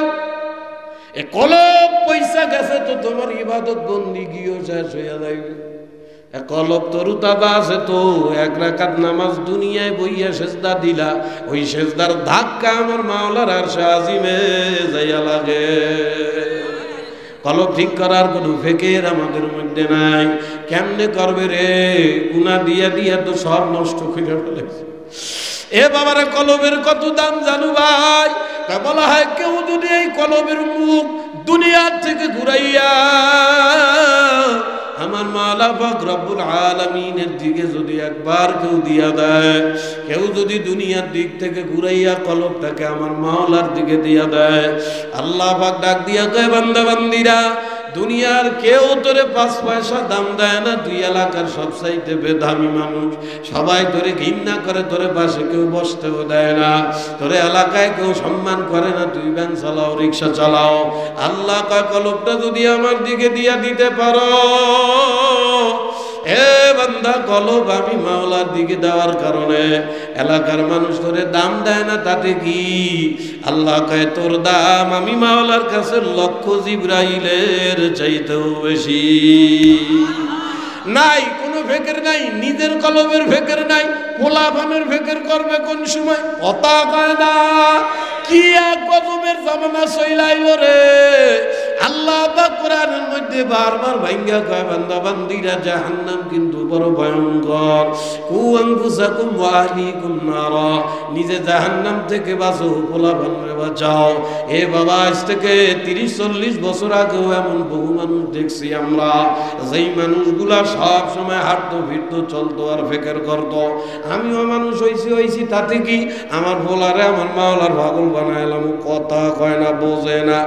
[SPEAKER 1] এ কলব পয়সা গেছে তো তোমার ইবাদত বন্দিগিও শেষ হইয়া যাইবে। কলব তরু তাজা আছে তো, 1 রাকাত নামাজ দুনিয়ায় বইয়া সেজদা দিলা, ওই সেজদার ধাক্কা আমার মাওলার আরশে আজিমে যাইয়া লাগে। কলব ঠিক করার কোনো ফিকির আমাদের মধ্যে নাই। কেমনে করবে রে? গুনাহ দিয়া দিয়া তো সব নষ্ট করে ফেলেছে। এ বাবারে, কলবের কত দাম জানো ভাই? বলা হয় কেউ যদি এই কলবের মুখ দুনিয়ার থেকে ঘুরাইয়া আমার মাওলা পাক রব্বুল আলামিনের দিকে যদি একবার কেউ দিয়া দেয়, কেউ যদি দুনিয়ার দিক থেকে ঘুরাইয়া কলবটাকে আমার মাওলার দিকে দিয়া দেয়, আল্লাহ পাক ডাক দিয়া কয় বান্দা বান্দিরা, দুনিয়ার কেউ তোরে 5 পয়সা দাম দেয় না, তুই এলাকার সবচাইতে বেদামি মানুষ, সবাই তোরে ঘৃণা করে, তোরে পাশে কেউ বসতেও দেয় না, তোরে এলাকায় কেউ সম্মান করে না, তুই ভ্যান চালাও, রিক্সা চালাও, আল্লাহ কয় কলবটা যদি আমার দিকে দিয়া দিতে পারো, এ বান্দা কলব আমি মাওলার দিকে দেওয়ার কারণে এলাকার মানুষ তোরে দাম দেয় না, তাতে কি? আল্লাহ কয় তোর দাম আমি মাওলার কাছে 1,00,000 জিবরাইলের চাইতেও বেশি। নাই কোনো ফিকির নাই, নিজের কলবের ফিকির নাই, পোলাপানের ফিকির করবে কোন সময়? কথা কয় না। কি এক গজবের জামানা চইলাইল রে! আল্লাহ পাক কোরআনের মধ্যে বারবার ভাঙ্গা কয় বান্দা বান্দিরা জাহান্নাম কিন্তু বড় ভয়ঙ্কর। কু আনফুসাকুম ওয়া আহলিকুম নারা, নিজে জাহান্নাম থেকে বাঁচো, পোলাপানরে বাঁচাও। এ বাবা, আজ থেকে 30-40 বছর আগেও এমন বহু মানুষ দেখছি আমরা, যেই মানুষগুলা সব সময় হাঁটতো ফিরতো চলতো আর ফিকির করতো। আমিও মানুষ হইছি, তাতে কি? আমার পোলারে আমার মাওলার পাগল বানাইলাম। কথা কয় না, বোঝে না।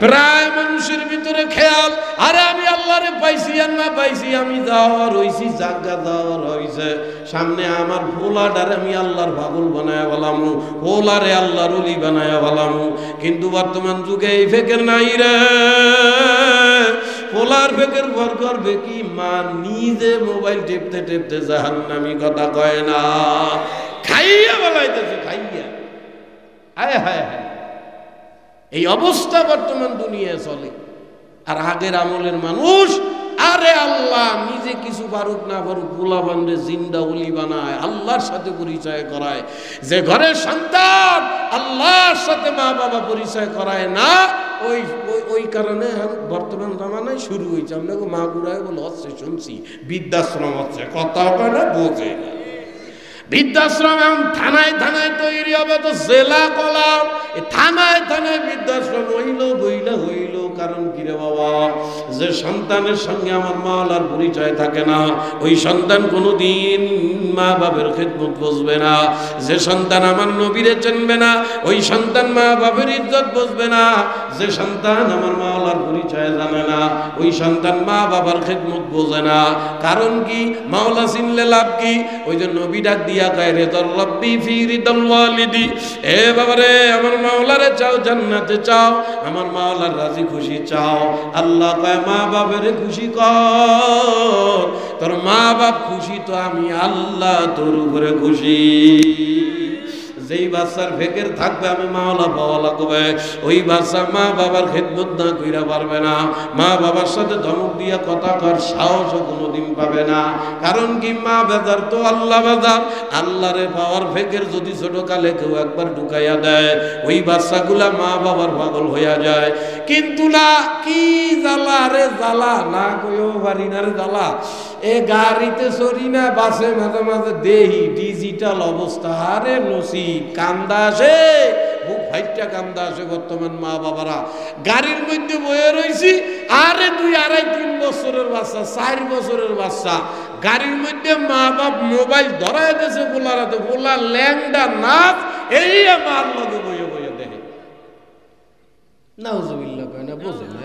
[SPEAKER 1] প্রায় মানুষের ভিতরে খেয়াল, আরে আমি আল্লাহরে পাইছি আর না পাইছি, আমি যাওয়ার হইছি, জাগা যাওয়ার হইছে, সামনে আমার পোলাটারে আমি আল্লাহর পাগল বানায়া বলাম, পোলারে আল্লাহর ওলি বানায়া বলাম। কিন্তু বর্তমান যুগে এই ফিকির নাই রে। পোলার ফিকির ভর করবে কি? মা নিজে মোবাইল টিপতে টিপতে জাহান্নামী। কথা কয় না, খাইয়া বলাইতেছে, খাইয়া। হায় হায় হায়, এই অবস্থা বর্তমান দুনিয়ায় চলে। আর আগের আমলের মানুষ, আরে আল্লাহ নিজে কিছু পারুক না পারুক, পোলাপানরে জিন্দা ওলি বানায়, আল্লাহর সাথে পরিচয় করায়। যে ঘরের সন্তান আল্লাহর সাথে মা বাবা পরিচয় করায় না, ওই কারণে বর্তমান জামানায় শুরু হয়েছে। আপনাকে মা বুড়ায় বলে হচ্ছে, শুনছি বৃদ্ধাশ্রম হচ্ছে। কথা হয় না, বোঝে না। বৃদ্ধাশ্রম এখন থানায় থানায় তৈরি হবে, তো জেলা কলাম থানায় থানায় বৃদ্ধাশ্রম হইল হইল। কারণ কি রে বাবা? যে সন্তানের সঙ্গে আমার মাওলার পরিচয় থাকে না, ওই সন্তান কোনোদিন মা বাবার খেদমত বুঝবে না। যে সন্তান আমার নবীরে চিনবে না, ওই সন্তান মা বাবার ইজ্জত বুঝবে না। যে সন্তান আমার মাওলার পরিচয় জানে না, ওই সন্তান মা বাবার খেদমত বোঝে না। কারণ কি? মাওলা চিনলে লাভ কি? ওই যে নবী ডাক দিয়া কয় রিদাল রাব্বি ফি রিদাল ওয়ালিদি। এ বাবারে, আমার মাওলারে চাও, জান্নাতে চাও, আমার মাওলার রাজি খুশি খুশি চাও। আল্লাহ কয় মা বাপের খুশি কর, তোর মা বাপ খুশি তো আমি আল্লাহ তোর উপরে খুশি। যেই বাচ্চার ফেকের থাকবে আমি মাওলা পাওয়া লাগবে, ওই বাচ্চা মা বাবার খেদমত না কইরা পারবে না, মা বাবার সাথে ধমক দিয়া কথা কর সাহসও কোনোদিন পাবে না। কারণ কি মা বেজার তো আল্লাহ বেজার। আল্লাহরে পাওয়ার ফেকের যদি ছোটকালে কেউ একবার ঢুকাইয়া দেয়, ওই বাচ্চাগুলা মা বাবার পাগল হইয়া যায়। কিন্তু না, কি জ্বালা রে জ্বালা, না কইও পারি না রে জ্বালা। এ গাড়িতে চড়ি না, বাসে মাঝে মাঝে দেহি ডিজিটাল অবস্থা, আরে নসি কান্দা আসে, বুক ফাইটটা কান্দা আসে। বর্তমান মা বাবারা গাড়ির মধ্যে বয়ে রয়েছি, আরে 2, 2.5, 3 বছরের বাচ্চা, 4 বছরের বাচ্চা গাড়ির মধ্যে, মা বাপ মোবাইল ধরাই দিয়েছে বলার হাতে, বলা ল্যাংডা নাচ, এই মার লগে বয়ে বয়ে দেখে। নাউজুবিল্লাহ কয় না, বোঝে না,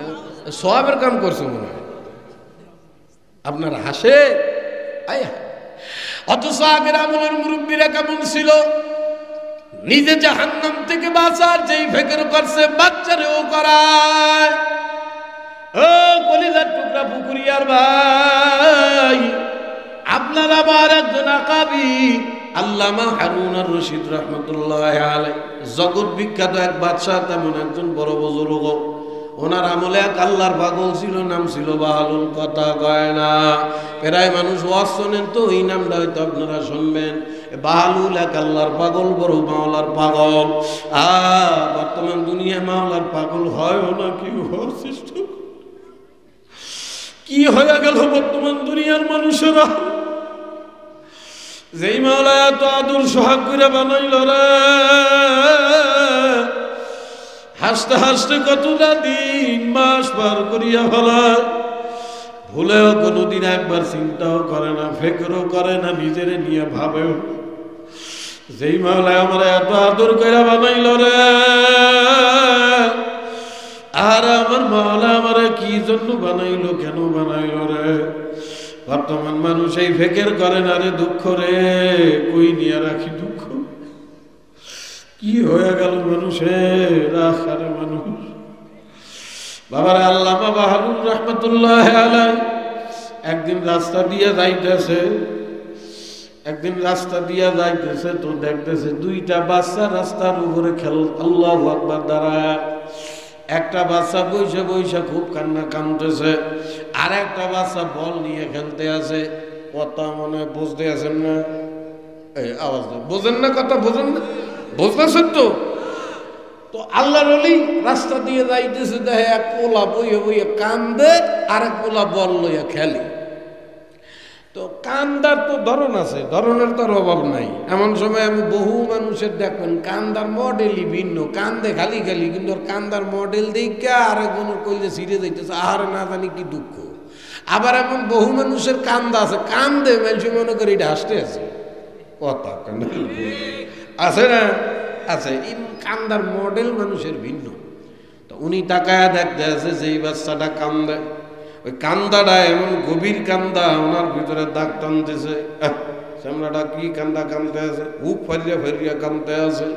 [SPEAKER 1] সওয়াবের কাম করছে মনে হয়। আপনার হাসে আয়া। অথচ আগের আমলের মুরব্বীরা কেমন ছিল, নিজে জাহান্নাম থেকে বাঁচার যেই ফিকির করছে বাচ্চারেও করায়। ও কলিজার টুকরা পুকুরিয়ার ভাই, আপনার আবার একজন আকাবি আল্লামা হারুন আর রশিদ রহমতুল্লাহ আলাইহি, জগৎ বিখ্যাত এক বাদশাহ, তেমন একজন বড় বুজুর্গ। ওনার আমলে এক আল্লাহর পাগল ছিল, নাম ছিল বাহালুল, কথা কয় না। প্রায় মানুষ ওয়াজ শোনেন তো এই নামটা হয়তো আপনারা শুনবেন। বাহালুল এক আল্লাহর পাগল, বড় মাওলার পাগল। বর্তমান দুনিয়া মাওলার পাগল হয় না, কি অবশিষ্ট কি হয়ে গেল বর্তমান দুনিয়ার মানুষেরা। যেই মাওলা এত আদর সোহাগ করে বানাইল রে, হাসতে হাসতে কতটা দিন মাস পার করিয়া ফেলায়, ভুলেও কোনোদিন একবার চিন্তাও করে না, ফিকরও করে না, নিজের নিয়ে ভাবেও। যেই মাওলা আমার এত আদর করে বানাইল রে, আর আমার মাওলা আমার কি জন্য বানাইলো, কেন বানাইল রে। বর্তমান মানুষ এই ফিকির করে না রে, দুঃখ রে কই নিয়ে রাখি দুঃখ। কি হয়ে গেল মানুষের, আখারে মানুষ। বাবার আল্লামা বাহালুর রহমতুল্লাহ আলাইহি একদিন রাস্তা দিয়ে যাইতেছে, তো দেখতেছে 2টা বাচ্চা রাস্তার উপরে খেল, আল্লাহু আকবার দাঁড়ায়। একটা বাচ্চা বইসা বইসা খুব কান্না কাঁদতেছে, আর একটা বাচ্চা বল নিয়ে খেলতে আছে। কথা মনে বুঝতে আছেন না? এই আওয়াজ বোঝেন না, কথা বোঝেন না, বুঝতেছেন তো? তো আল্লাহর ওলি রাস্তা দিয়ে যাইতেছে, দেখে এক পোলা বইয়ে বইয়ে কান্দে, আর এক পোলা বল লইয়া খেলে। তো কান্দার তো ধরন আছে, ধরনের তো অভাব নাই। এমন সময় আমি বহু মানুষের দেখবেন কান্দার মডেলই ভিন্ন, কান্দে খালি খালি, কিন্তু কান্দার মডেল দেখে আরেকজনের কইলে ছিঁড়ে যাইতেছে, আহারে না জানি কি দুঃখ। আবার এমন বহু মানুষের কান্দা আছে, কান্দে মানুষ মনে করে এটা হাসতে আছে। কথা আছে না? আছে। এই কান্দার মডেল মানুষের ভিন্ন। তো উনি তাকায়া দেখতে আছে যে এই বাচ্চাটা কান্দে, ওই কান্দাটা এমন গভীর কান্দা, ওনার ভিতরে দাগ টানতেছে। চামড়াটা কি কান্দা কান্দতে আছে, বুক ফারিয়া ফারিয়া কান্দতে আছে।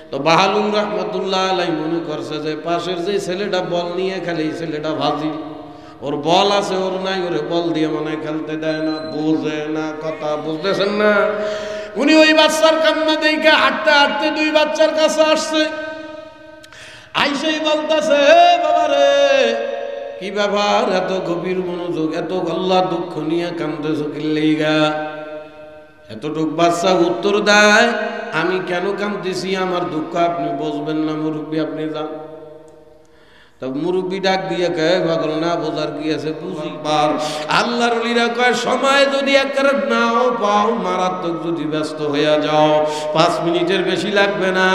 [SPEAKER 1] তো বাহালুল রহমতুল্লাহ আলাইহি মনে করছে যে পাশের যে ছেলেটা বল নিয়ে খেলে, এই ছেলেটা ভাজি, ওর বল আছে ওর নাই, ওরে বল দিয়ে মনে খেলতে দেয় না, বোঝে না, কথা বুঝতেছেন না। উনি ওই বাচ্চার কান্না দেখে হাঁটতে হাঁটতে 2 বাচ্চার কাছে আসছে। আইসেই বলতেছে, হে বাবা রে, কি ব্যাপার, এত গভীর মনোযোগ, এত আল্লাহ দুঃখ নিয়ে কান্দতেছো কি লাইগা? এতটুক বাচ্চা উত্তর দেয়, আমি কেন কান্দতেছি, আমার দুঃখ আপনি বুঝবেন না মুরব্বী, আপনি যান। তবে মুরব্বী ডাক দিয়ে কয়, পাগল না বোঝার কি আছে, বুঝি পার। আল্লাহর ওলিরা কয়, সময় যদি একবার নাও পাও, মারাত্মক যদি ব্যস্ত হইয়া যাও, 5 মিনিটের বেশি লাগবে না,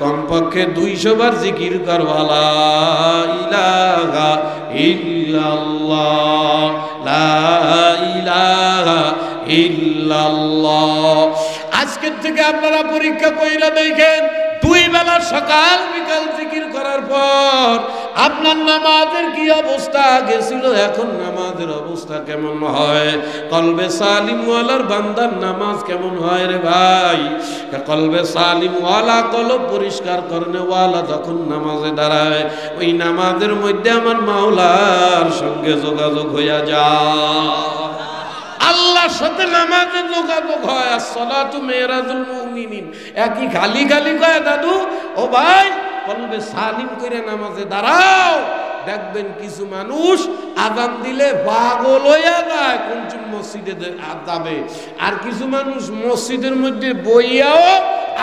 [SPEAKER 1] কমপক্ষে 200 বার জিকির করবা, লা ইলাহা ইল্লাল্লাহ, লা ইলাহা ইল্লাল্লাহ। আজকের থেকে আপনারা পরীক্ষা কইরা দেখেন, 2 বেলা সকাল বিকাল জিকির করার পর আপনার নামাজের কি অবস্থা গেছিল, এখন নামাজের অবস্থা কেমন হয়? কলবে সালিম ওয়ালার বান্দার নামাজ কেমন হয় রে ভাই? কলবে সালিম ওয়ালা, কলব পরিষ্কার করনে ওয়ালা যখন নামাজে দাঁড়ায়, ওই নামাজের মধ্যে আমার মাওলার সঙ্গে যোগাযোগ হইয়া যায়। আল্লাহর সাথে নামাজে যোগাযোগ হয়। আসসালাতু মিরাজুল মুমিনিন। একই খালি খালি কয় দাদু ও ভাই কলবে সালিম করে নামাজে দাঁড়াও, দেখবেন কিছু মানুষ আযান দিলে পাগল হইয়া যায়, কোন মসজিদে যাবে। আর কিছু মানুষ মসজিদের মধ্যে বইয়াও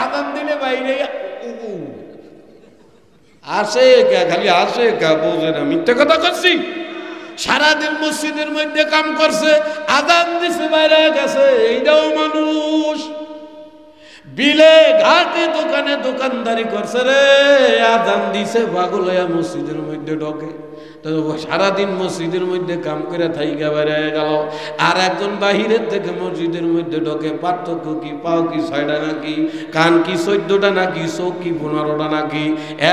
[SPEAKER 1] আযান দিলে বাইরে আসে, খালি আসে, বোঝে না। মিথ্যা কথা করছি? সারাদিন মসজিদের মধ্যে কাম করছে, আযান দিছে বাইরে গেছে, এইটাও মানুষ। বিলে ঘাটে দোকানে দোকানদারি করছে রে, আযান দিছে পাগল হইয়া মসজিদের মধ্যে ঢোকে। তো সারাদিন মসজিদের মধ্যে কাম করে থাইকা বাইরে গেল, আর একজন বাহিরের থেকে মসজিদের মধ্যে ঢোকে। পার্থক্য কি? পাও কি 6টা নাকি? কান কি 14টা নাকি? চোখ কি 15টা নাকি?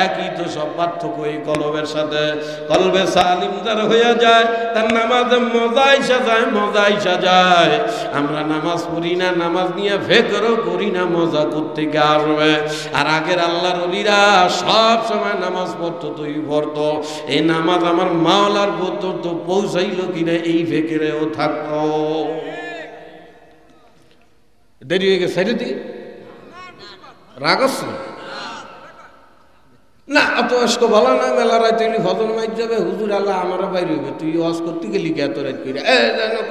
[SPEAKER 1] একই তো, সব পার্থক্য এই কলবের সাথে। কলবে সালিম যার হইয়া যায়, তার নামাজে মজা আইসা যায়, মজা আইসা যায়। আমরা নামাজ পড়ি না, নামাজ নিয়ে ফিকরও করি না, মজা করতে কে আসবে? আর আগের আল্লাহর ওলিরা সব সময় নামাজ পড়তো, তুই পড়তো। এই নামাজ আমার মাওলার পর্যন্ত পৌঁছাইলো কিনা এই ফিকিরেও থাকতো। দেরি হয়ে গেছে, রাগ আসছে না? অত আজক ভালো না, মেলা রাত হইলি ফজর মাইর যাবে, হুজুর আল্লাহ আমারও বাইরে হইবে, তুই ওয়াজ করতে গেলি কে এত রাত করে?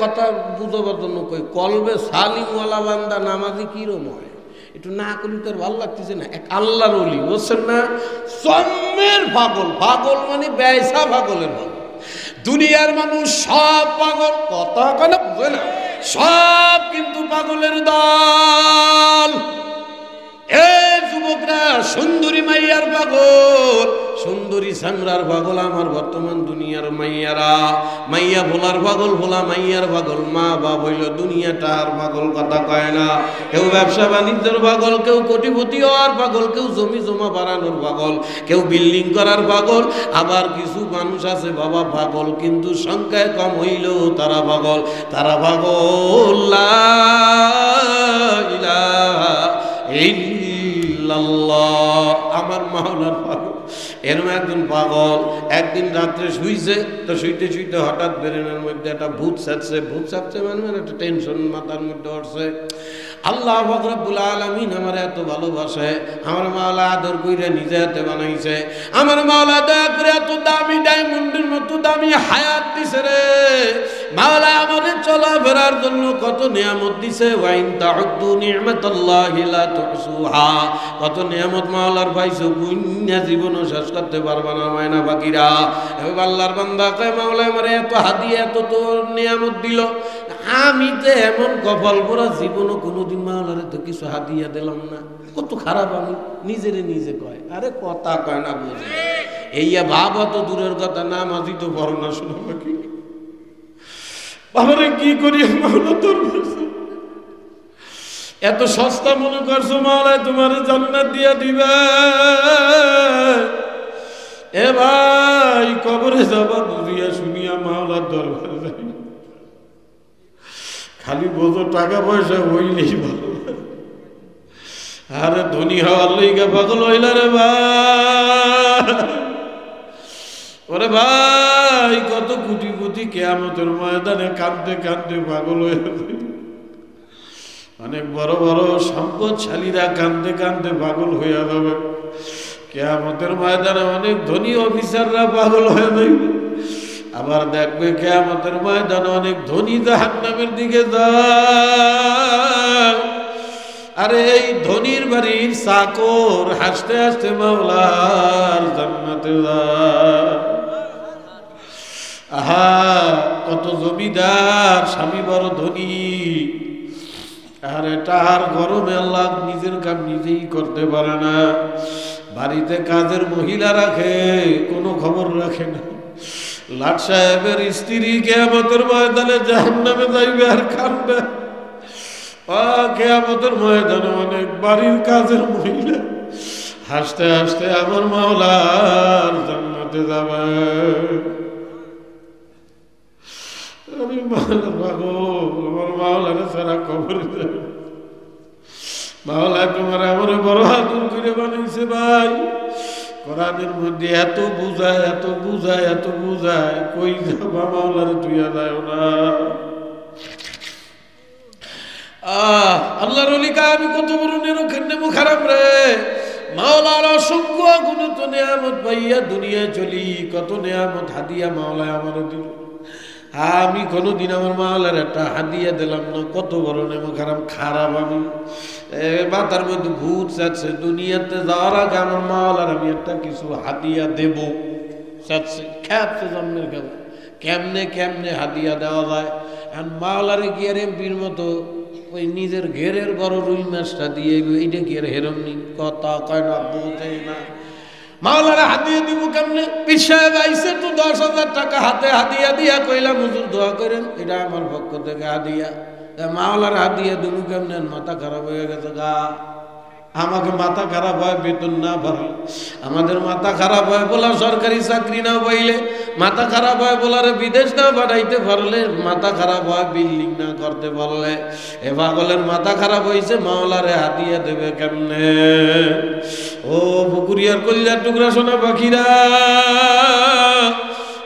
[SPEAKER 1] কথা বুঝাবার জন্য কই, কলবে সালিমওয়ালা বান্দা নামাজি কিরম হয় একটু না করলে তোর ভালো লাগতেছে না? এক আল্লাহর ওলি, বুঝছেন না? জন্মের পাগল, পাগল মানে বেয়সা পাগলের পাগল। দুনিয়ার মানুষ সব পাগল, কথা কেন বুঝে না? সব কিন্তু পাগলের দল। এ যুবকরা, সুন্দরী মাইয়ার পাগল, সুন্দরী সাংরার পাগল আমার বর্তমান দুনিয়ার মাইয়ারা। মাইয়া ভোলার পাগল, ভোলা মাইয়ার পাগল। মা বাপ হইল দুনিয়াটার পাগল, কথা কয় না। কেউ ব্যবসা বাণিজ্যের পাগল, কেউ কোটিপতি হওয়ার পাগল, কেউ জমি জমা বাড়ানোর পাগল, কেউ বিল্ডিং করার পাগল। আবার কিছু মানুষ আছে বাবা পাগল, কিন্তু সংখ্যায় কম হইলেও তারা পাগল। তারা পাগল লা ইলাহা ইল্লাল্লাহ, আমার মাওলার পাগল। এরম একজন পাগল একদিন রাত্রে শুইছে, তো শুইতে শুইতে হঠাৎ ব্রেনের মধ্যে একটা ভূত ছাড়ছে। ভূত ছাড়ছে মানে একটা টেনশন মাথার মধ্যে উঠছে। আল্লাহ পাক রব্বুল আলামিন আমার এত ভালোবাসে, আমার মাওলা আদর কইরা নিজে হাতে বানাইছে। আমার মাওলা দয়া করে এত দামি ডায়মন্ডের মতো দামি হায়াত দিছে রে। মাওলা আমাদের চলাফেরার জন্য কত নিয়ামত দিছে। ওয়াইন তাউদ্দু নি'মাতাল্লাহি লা তুহসুহা, কত নিয়ামত মাওলার পাইছো, গুণা জীবনও শেষ করতে পারবা না মায়না বাকিরা। এবার আল্লাহর বান্দা কয় মাওলা আমারে এত হাদিয়া, এত তোর নিয়ামত দিল, আমি তো এমন কপাল পোড়া, জীবনও কোনোদিন মাওলারে তো কিছু হাদিয়া দিলাম না। কত খারাপ আমি, নিজেরে নিজে কয়। আরে কথা কয় না, বুঝে এইয়া ভাবা তো দূরের কথা, নামাজই তো পড়ো না। শোনো বাকি বাবারে কি করি, মাওলা তোর এত সস্তা মনে করছো মাওলা তোমার জান্নাত দিয়া দিবে? এ ভাই, কবরে যাবা বুঝিয়া শুনিয়া মাওলার দরবারে যাই, খালি বোঝো টাকা পয়সা হইলেই ভালো। আরে ধনী হওয়ার লইগা পাগল হইলা রে ভাই। ওরে ভাই, কত কোটিপতি কিয়ামতের ময়দানে কাঁদতে কাঁদতে পাগল হয়ে যাবে। অনেক বড় বড় সম্পদশালীরা কাঁদতে কাঁদতে পাগল হইয়া যাবে কিয়ামতের ময়দানে। অনেক ধনী অফিসাররা পাগল হয়ে যাবে। আবার দেখবে কিয়ামতের ময়দানে অনেক ধনী জাহান্নামের দিকে যায়। আরে এই ধনীর বাড়ির চাকর হাসতে হাসতে মাওলার জান্নাতে যায়। আহা, কত জমিদার স্বামী বড় ধনী, আর এটা আর গরমে আল্লাহ নিজের কাম নিজেই করতে পারে না। বাড়িতে কাজের মহিলা রাখে, কোনো খবর রাখে না। লাট সাহেবের স্ত্রী কিয়ামতের ময়দানে জাহান্নামে যাইবে আর কাঁদবে। কিয়ামতের ময়দানে অনেক বাড়ির কাজের মহিলা হাসতে হাসতে আমার মাওলার জান্নাতে জান্নাতে যাবে। আমি মাওলা পাগল, আমার মাওলারে ছাড়া কবরে যাবে। মাওলা তোমার আমার বড় আদর করে বানাইছে ভাই। কোরআনের মধ্যে এত বুঝায়, এত বুঝায়, এত বুঝায়, কই যাবা মাওলারে তুইয়া যায় না। আল্লাহর ওলি কয় আমি কত বড় নেমো খারাপ রে। মাওলার অসংখ্য গুণত নেয়ামত পাইয়া দুনিয়া চলি, কত নেয়ামত হাদিয়া মাওলায় আমার দিল। আমি কোনোদিন আমার মাওলার একটা হাদিয়া দিলাম না। কত বড় নেমো খারাপ আমি। মাথার মধ্যে ভূত চাচ্ছে, দুনিয়াতে যাওয়ার আগে আমার মাওলার আমি একটা কিছু হাদিয়া দেব চাচ্ছে। খ্যাপছে জন্মের কেন কেমনে কেমনে হাদিয়া দেওয়া যায়। আর মাওলারে গিয়ে এমপির মতো ওই নিজের ঘেরের বড় রুই মাছটা দিয়ে এইটা কি আর হেরমনি কথা কয় না, বোঝে না। মাওলারে হাদিয়া দিব কেমনে? পীর সাহেব আইছে তো 10,000 টাকা হাতে হাদিয়া দিয়া কইলাম হুজুর দোয়া করেন, এটা আমার পক্ষ থেকে হাদিয়া। মাওলার হাদিয়া দিব কেমনে? মাথা খারাপ হয়ে গেছে গা। আমাকে মাথা খারাপ হয় বেতন না পারলে, আমাদের মাথা খারাপ হয় বলা সরকারি চাকরি না পাইলে, মাথা খারাপ হয় বলারে বিদেশ না পাঠাইতে পারলে, মাথা খারাপ হয় বিল্ডিং না করতে পারলে। এ পাগলের মাথা খারাপ হয়েছে, মাওলারে হাদিয়া দেবে কেমনে? ও পুকুরিয়ার কল্যাণ টুকরা সোনা পাখিরা,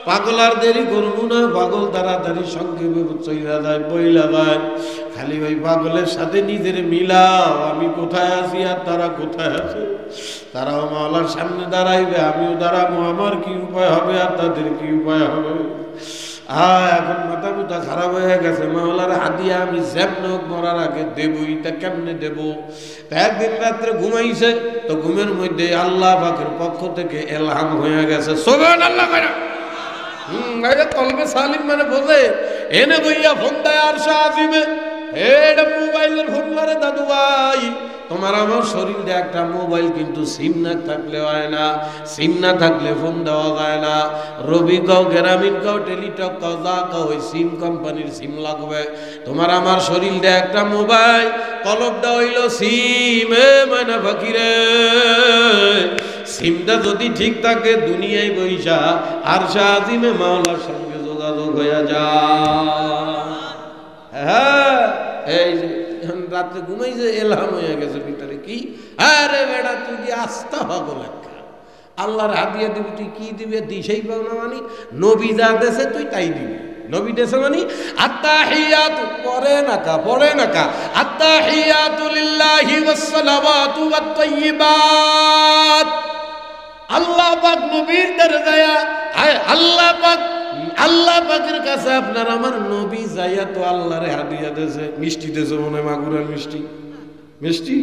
[SPEAKER 1] পাগল আর দেরি করবো না। পাগল তাড়াতাড়ি সংক্ষেপে চইলা যায়, বইলা যায়। খালি ওই পাগলের সাথে নিজের মিলাও, আমি কোথায় আছি আর তারা কোথায় আছে। তারাও মাওলার সামনে দাঁড়াইবে, আমিও দাঁড়াবো। আমার কি উপায় হবে আর তাদের কি উপায় হবে? এখন মাথা মুথা খারাপ হয়ে গেছে। মাওলার হাদিয়া আমি যেমন মরার আগে দেবই, তা কেমনে দেব? একদিন রাত্রে ঘুমাইছে, তো ঘুমের মধ্যে আল্লাহ পাকের পক্ষ থেকে এলহাম হয়ে গেছে। সুবহানাল্লাহ কইরা কলবে সালিম মানে বোঝে এনে বইয়া ফোন দেয় আর সাজিবে। এটা মোবাইলের ফোন মারে দাদু ভাই। তোমার আমার শরীরে একটা মোবাইল, কিন্তু সিম না থাকলে হয় না। সিম না থাকলে ফোন দেওয়া যায় না। রবি কাও, গ্রামীণ কাও, টেলিটক কাও, যা কাও, ওই সিম কোম্পানির সিম লাগবে। তোমার আমার শরীরে একটা মোবাইল, কলবটা হইল সিম। মানে ফকিরে সিমটা যদি ঠিক থাকে, দুনিয়ায় বৈশা আর শাহিমে মাওলার সঙ্গে যোগাযোগ হয়ে যায়। হ্যাঁ, এই যে রাত্রে ঘুমাইছে, এলহাম হয়ে গেছে ভিতরে। কি আরে বেটা, তুই কি আস্থা পাগল একটা। আল্লাহর হাদিয়া দিবি, তুই কি দিবে? দিশেই পাও না মানে? নবী যা দেশে তুই তাই দিবি। নবী দেশে মানে আত্তাহিয়াতু পড়ে না কা আত্তাহিয়াতু লিল্লাহি ওয়াস সালাওয়াতু ওয়াত তাইয়্যিবাত। আল্লাহ পাক নবীর দরজায় আল্লাহ পাকের কাছে আপনার আমার নবী যাইয়া তো আল্লাহরে হাদিয়া দেছে। মিষ্টি দেছে মনে, মাগুরের মিষ্টি মিষ্টি।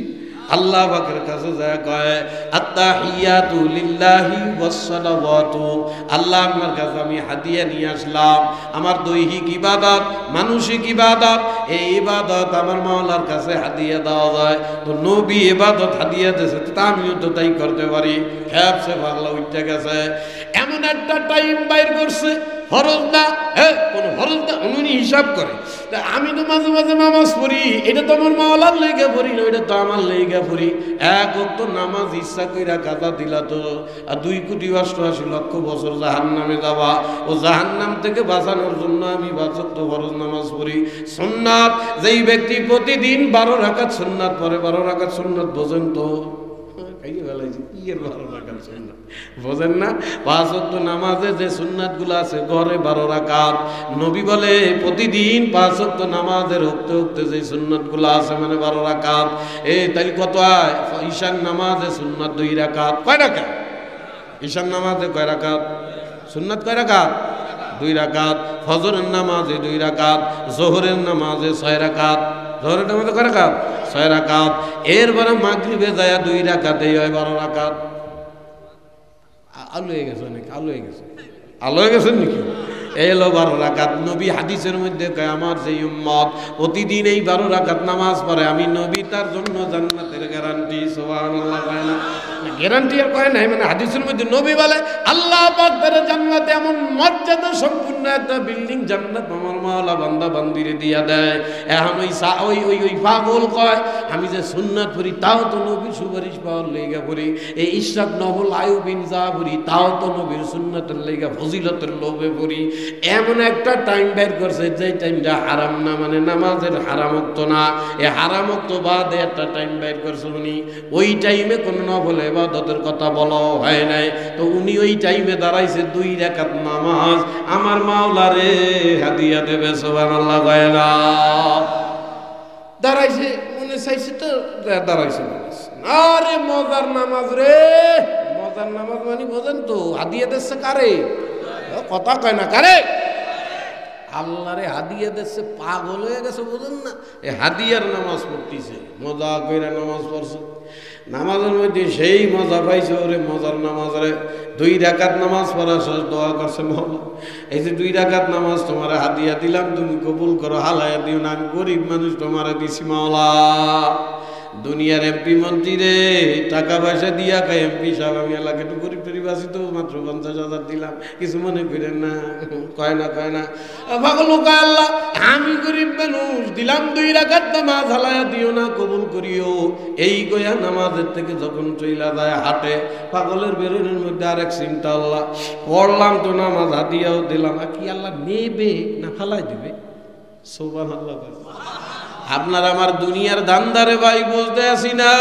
[SPEAKER 1] আল্লাহ পাকের কাছে যায় কয় আত্তাহিয়াতু লিল্লাহি ওয়াস সালাওয়াতু। আল্লাহ আপনার কাছে আমি হাদিয়া নিয়ে আসলাম। আমার দৈহিক ইবাদত, মানসিক ইবাদত, এই ইবাদত আমার মাওলার কাছে হাদিয়া দেওয়া যায়। তো নবী ইবাদত হাদিয়া দিয়েছে, তা আমিও তো তাই করতে পারি। খেপসে পাগলা উঠতে গেছে। এমন একটা টাইম বাইর করছে, ফরজ না, কোন ফরজ না, উনি হিসাব করে। আমি তো মাঝে মাঝে নামাজ পড়ি, এটা তো আমার মাওলার লেগে পড়ি না, এটা তো আমার লেগে পড়ি। এক ওয়াক্ত নামাজ ইচ্ছা কইরা কাজা দিলা তো 2,88,00,000 বছর জাহান্নামে যাবা। ও জাহান্নাম থেকে বাঁচানোর জন্য আমি 5 ওয়াক্ত ফরজ নামাজ পড়ি। সুন্নাত, যেই ব্যক্তি প্রতিদিন 12 রাকাত সুন্নাত পড়ে, 12 রাকাত সুন্নাত বোঝেন তো? বোঝেন না? 5 ওয়াক্ত নামাজে যে সুন্নাত গুলো আছে ঘরে 12 রাকাত। নবী বলে প্রতিদিন 5 ওয়াক্ত নামাজের উঠতে উঠতে যে সুন্নাত গুলো আছে মানে 12 রাকাত। তাইলে কত হয়? ঈশান নামাজে সুন্নাত 2 রাকাত। কয় রাকাত? ঈশান নামাজে কয় রাকাত? সুন্নাত কয় রাকাত? 2 রাকাত। ফজরের নামাজে 2 রাকাত, যোহরের নামাজে 6 রাকাত। যোহরের নামাজে কয় রাকাত? 6 রাকাত। এরপরে মাগরিবে যায় 2 রাকাতেই হয় 12 রাকাত। আলো হয়ে গেছে নাকি? আলো হয়ে গেছে নাকি? এলো 12 রাকাত। নবী হাদিসের মধ্যে কয় আমার যে উম্মত প্রতিদিন এই 12 রাকাত নামাজ পড়ে, আমি নবী তার জন্য জান্নাতের গ্যারান্টি। সুবহানাল্লাহ। কয় না গ্যারান্টি আর কয় নাই, মানে হাদিসের মধ্যে নবী বলে আল্লাহ পাক তার জান্নাতে এমন মর্যাদা সম্পূর্ণ সুন্দর একটা বিল্ডিং জান্নাত আমার মাওলা বান্দা বান্দিরে দিয়া দেয়। এখন ওই পাগল কয় আমি যে সুন্নাত পড়ি তাও তো নবীর সুপারিশ পাওয়ার লেগা পড়ি, এই ইশরাক নহল আয়ুবিন যা পড়ি তাও তো নবীর সুন্নাতের লেগা ফজিলতের লোভে পড়ি। এমন একটা টাইম বের করছে যে টাইমটা হারাম না, মানে নামাজের হারামত্ব না, এ হারামত্ব বাদে একটা টাইম বের করছে উনি। ওই টাইমে কোনো নফল ইবাদতের কথা বলা হয় নাই, তো উনি ওই টাইমে দাঁড়াইছে 2 রাকাত নামাজ আমার মাওলারে হাদিয়া দেবে। সুবহানাল্লাহ কয় না? দাঁড়াইছে মনে চাইছে তো দাঁড়াইছে, আরে মজার নামাজ রে, মজার নামাজ মানে বোঝেন তো, হাদিয়া দিচ্ছে কারে? কথা কয় না কারে? আল্লাহরে হাদিয়া দিচ্ছে, পাগল হয়ে গেছে বোঝেন না? এ হাদিয়ার নামাজ পড়তেছে, মজা কইরা নামাজ পড়ছে। নামাজের মধ্যে সেই মজা পাইছে, ওরে মজার নামাজ রে। 2 রাকাত নামাজ পড়া শেষ দোয়া করছে, মাওলা এই যে 2 রাকাত নামাজ তোমার হাদিয়া দিলাম, তুমি কবুল করো, হালায়া দিও না, আমি গরিব মানুষ তোমারে দিছি মাওলা। দুনিয়ার এমপি মন্ত্রী রে টাকা পয়সা দিয়া খাই এমপি সাহেব, আমি এলাকা একটু গরিব টরিব আছি তো, মাত্র 50,000 দিলাম, কিছু মনে করেন না। কয় না পাগল কয় আল্লাহ আমি গরিব মানুষ, দিলাম 2 রাকাত নামাজ, হালায়া দিও না, কবুল করিও। এই গয়া নামাজের থেকে যখন চইলা যায় হাটে, পাগলের বেরোনের মধ্যে আরেক চিন্তা, আল্লাহ পড়লাম তো নামাজ, হাদিয়াও দিলাম, কি আল্লাহ নেবে না ফালাই দিবে? সুবহানাল্লাহ। আপনার আমার দুনিয়ার দান্দারে ভাই বুঝতে আসি না,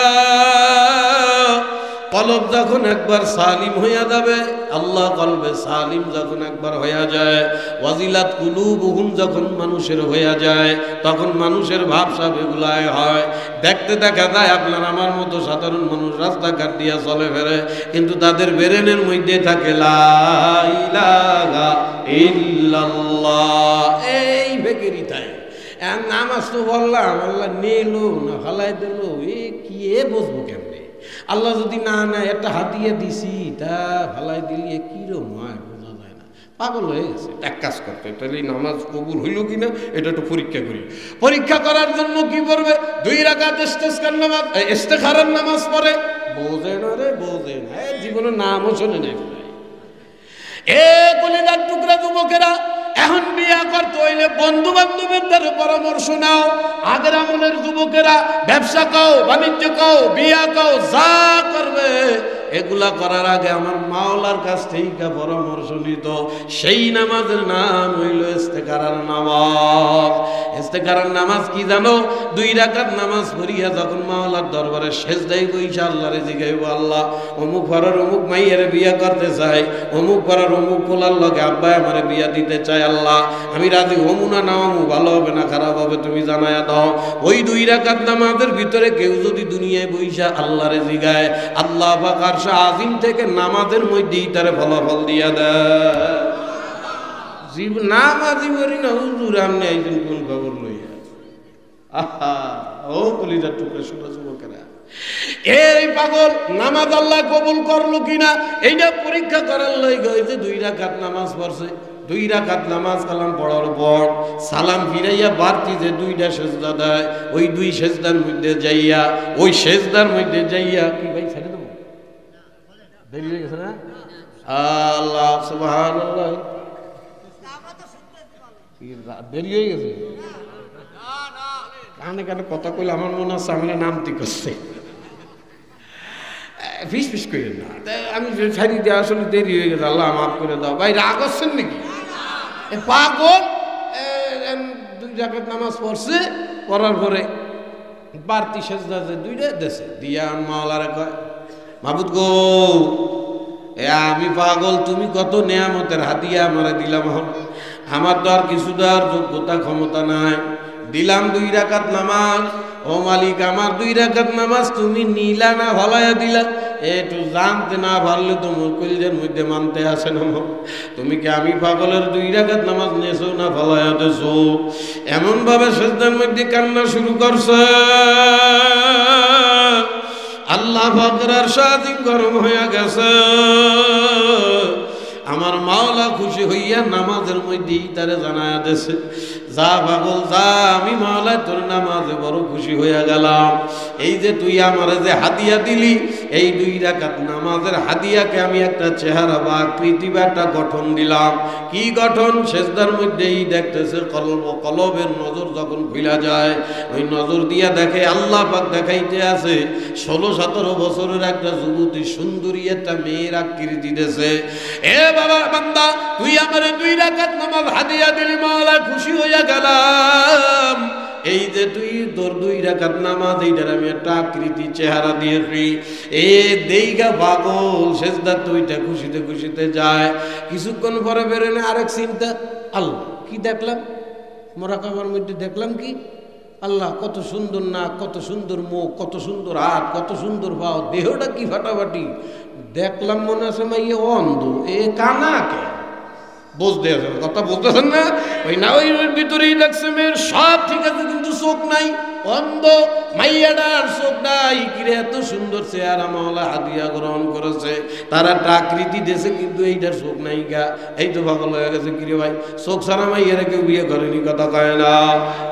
[SPEAKER 1] কলব যখন একবার সালিম হইয়া যাবে, আল্লাহ কলবে সালিম যখন একবার হইয়া যায়, ওয়াজিলাত কুলুবুহুম যখন মানুষের হইয়া যায়, তখন মানুষের ভাবসাব এগুলাই হয়। দেখতে দেখা যায় আপনার আমার মতো সাধারণ মানুষ রাস্তাঘাট দিয়া চলে ফেরে, কিন্তু তাদের বেরেনের মধ্যে থাকে লা ইলাহা ইল্লাল্লাহ, এই বেকেরি তাই। নামাজ তো বললাম, আল্লাহ নিল না ফালাই দিল, এ কি এ বসবো কেমনে? আল্লাহ যদি না একটা হাতিয়ে দিছি তা ফালাই দিলে কিরম হয় বোঝা যায় না। পাগল হয়ে গেছে। এক কাজ করতে, তাহলে নামাজ কবুল হইল কিনা এটা একটু পরীক্ষা করি। পরীক্ষা করার জন্য কি করবে? 2 রাকাত ইস্তেখারার নামাজ পড়ে। বোঝে না রে, বোঝে না, জীবনের নামও শোনে নাই। এ কলিজার টুকরা যুবকেরা, এখন বিয়া করতে হইলে বন্ধু বান্ধবের দ্বারা পরামর্শ নাও। আগের আমলের যুবকেরা ব্যবসা কও, বাণিজ্য কও, বিয়া কও, যা করবে এগুলা করার আগে আমার মাওলার কাছ থেকে পরামর্শ নিত। সেই নামাজের নাম হইল ইস্তেখারার নামাজ। ইস্তেখারার নামাজ কি জানো? 2 রাকাত নামাজ পড়িয়া যখন মাওলার দরবারে সেজদায় বইসা আল্লাহরে জিগাইব, আল্লাহ অমুক পাড়ার অমুক মাইয়ের বিয়া করতে চাই, অমুক পাড়ার অমুক পোলার লগে আব্বাই আমারে বিয়া দিতে চাই, আল্লাহ আমি রাজি হমু না নামু, ভালো হবে না খারাপ হবে তুমি জানায়া দাও। ওই 2 রাকাত নামাজের ভিতরে কেউ যদি দুনিয়ায় বইসা আল্লাহরে জিগায়, আল্লাহ পাক আরশ আজিম থেকে নামাজের মধ্যেই তারে ফলাফল দিয়া দেয়। নামাজি করি না হুজুর, আপনি একজন কোন খবর লইয়া? আহা ও কলিজার টুকরা ছোট যুবকেরা, এই পাগল নামাজ আল্লাহ কবুল করলো কিনা এইটা পরীক্ষা করার লইগা হইছে 2 রাকাত নামাজ পড়ছে। 2 রাকাত নামাজ কালাম পড়ার পর সালাম ফিরাইয়া বাড়তি যে 2টা সেজদা দেয়, ওই 2 সেজদার মধ্যে যাইয়া, ওই সেজদার মধ্যে যাইয়া কি ভাই ছেড়ে দেবো? দেরি হয়ে গেছে না? আল্লাহ সুবহানাল্লাহ, দেরি হয়ে গেছে। কানে কানে কথা কইলে আমার মনে হচ্ছে আমরা নামতি করছে, ফিস ফিস করেন না। আমি ছাড়ি দিয়ে আসলে দেরি হয়ে গেছে, আল্লাহ মাফ করে দাও। ভাই রাগ করছেন নাকি? পাগল 2 রাকাত নামাজ পড়ছে, পড়ার পরে বাড়তি সেজদা যে 2টা দেশে দিয়া মাওলারে কয়, মাবুদ গো আমি পাগল, তুমি কত নেয়ামতের হাদিয়া আমারে দিলাম, আমার তো আর কিছু দেওয়ার যোগ্যতা ক্ষমতা নাই। দিলাম 2 রাকাত নামাজ, ও মালিক আমার 2 রাকাত নামাজ তুমি নিলা না ভালাইয়া দিলা, একটু জানতে না পারলে তোমার কলিজার মধ্যে মানতে আসে না। তুমি কি আমি পাগলের 2 রাকাত নামাজ নেছো না ভালাইয়া দেছো? এমন ভাবে সেজদার মধ্যে কান্না শুরু করছে, আল্লাহ পাকের আরশ আজিম গরম হইয়া গেছে। আমার মাওলা খুশি হইয়া নামাজের মধ্যেই তারে জানায়া দিয়েছে, যা পাগল যা, আমি মাওলা তোর নামাজে বড় খুশি হইয়া গেলাম। এই যে তুই আমারে যে হাদিয়া দিলি, এই 2 রাকাত নামাজের হাদিয়াকে আমি একটা চেহারা বা আকৃতি বা একটা গঠন দিলাম। কি গঠন? সেজদার মধ্যেই দেখতেছে কলবের নজর যখন খুলে যায়, ওই নজর দিয়া দেখে আল্লাহ পাক দেখাইতে আছে 16-17 বছরের একটা যুবতী সুন্দরী একটা মেয়ের আকৃতি দিতেছে। এ বাবা বান্দা, তুই আমারে 2 রাকাত নামাজ হাদিয়া দিলি, মাওলা খুশি হইয়া গেলাম। এই যে তুই তোর 2 রাকাত নামাজ, এইটার আমি একটা আকৃতি চেহারা দিয়েছি, এ দেইগা পাগল সেজদা তুইটা খুশিতে খুশিতে যায়। কিছুক্ষণ পরে বেরোনে আরেক চিন্তা, আল্লাহ কি দেখলাম, মোরাকাবার মধ্যে দেখলাম কি, আল্লাহ কত সুন্দর নাক, কত সুন্দর মুখ, কত সুন্দর হাত, কত সুন্দর পাও, দেহটা কি ফাটাফাটি দেখলাম, মনে আছে মাইয়ে অন্ধ, এ কানা কে বুঝতে কথা বলতেছেন না? ওই না ওই ভিতরেই লাগছে মেয়ের সব ঠিক আছে, কিন্তু চোখ নাই, অন্ধ, মাইয়াটার চোখ নাই। কিরে এত সুন্দর চেহারা মাওলা হাদিয়া গ্রহণ করেছে, তারা একটা আকৃতি দিয়েছে, কিন্তু এইটার চোখ নাই গা। এই তো পাগল হয়ে গেছে। কিরে ভাই, চোখ ছাড়া মাইয়ারা কেউ বিয়ে করেনি, কথা কয় না,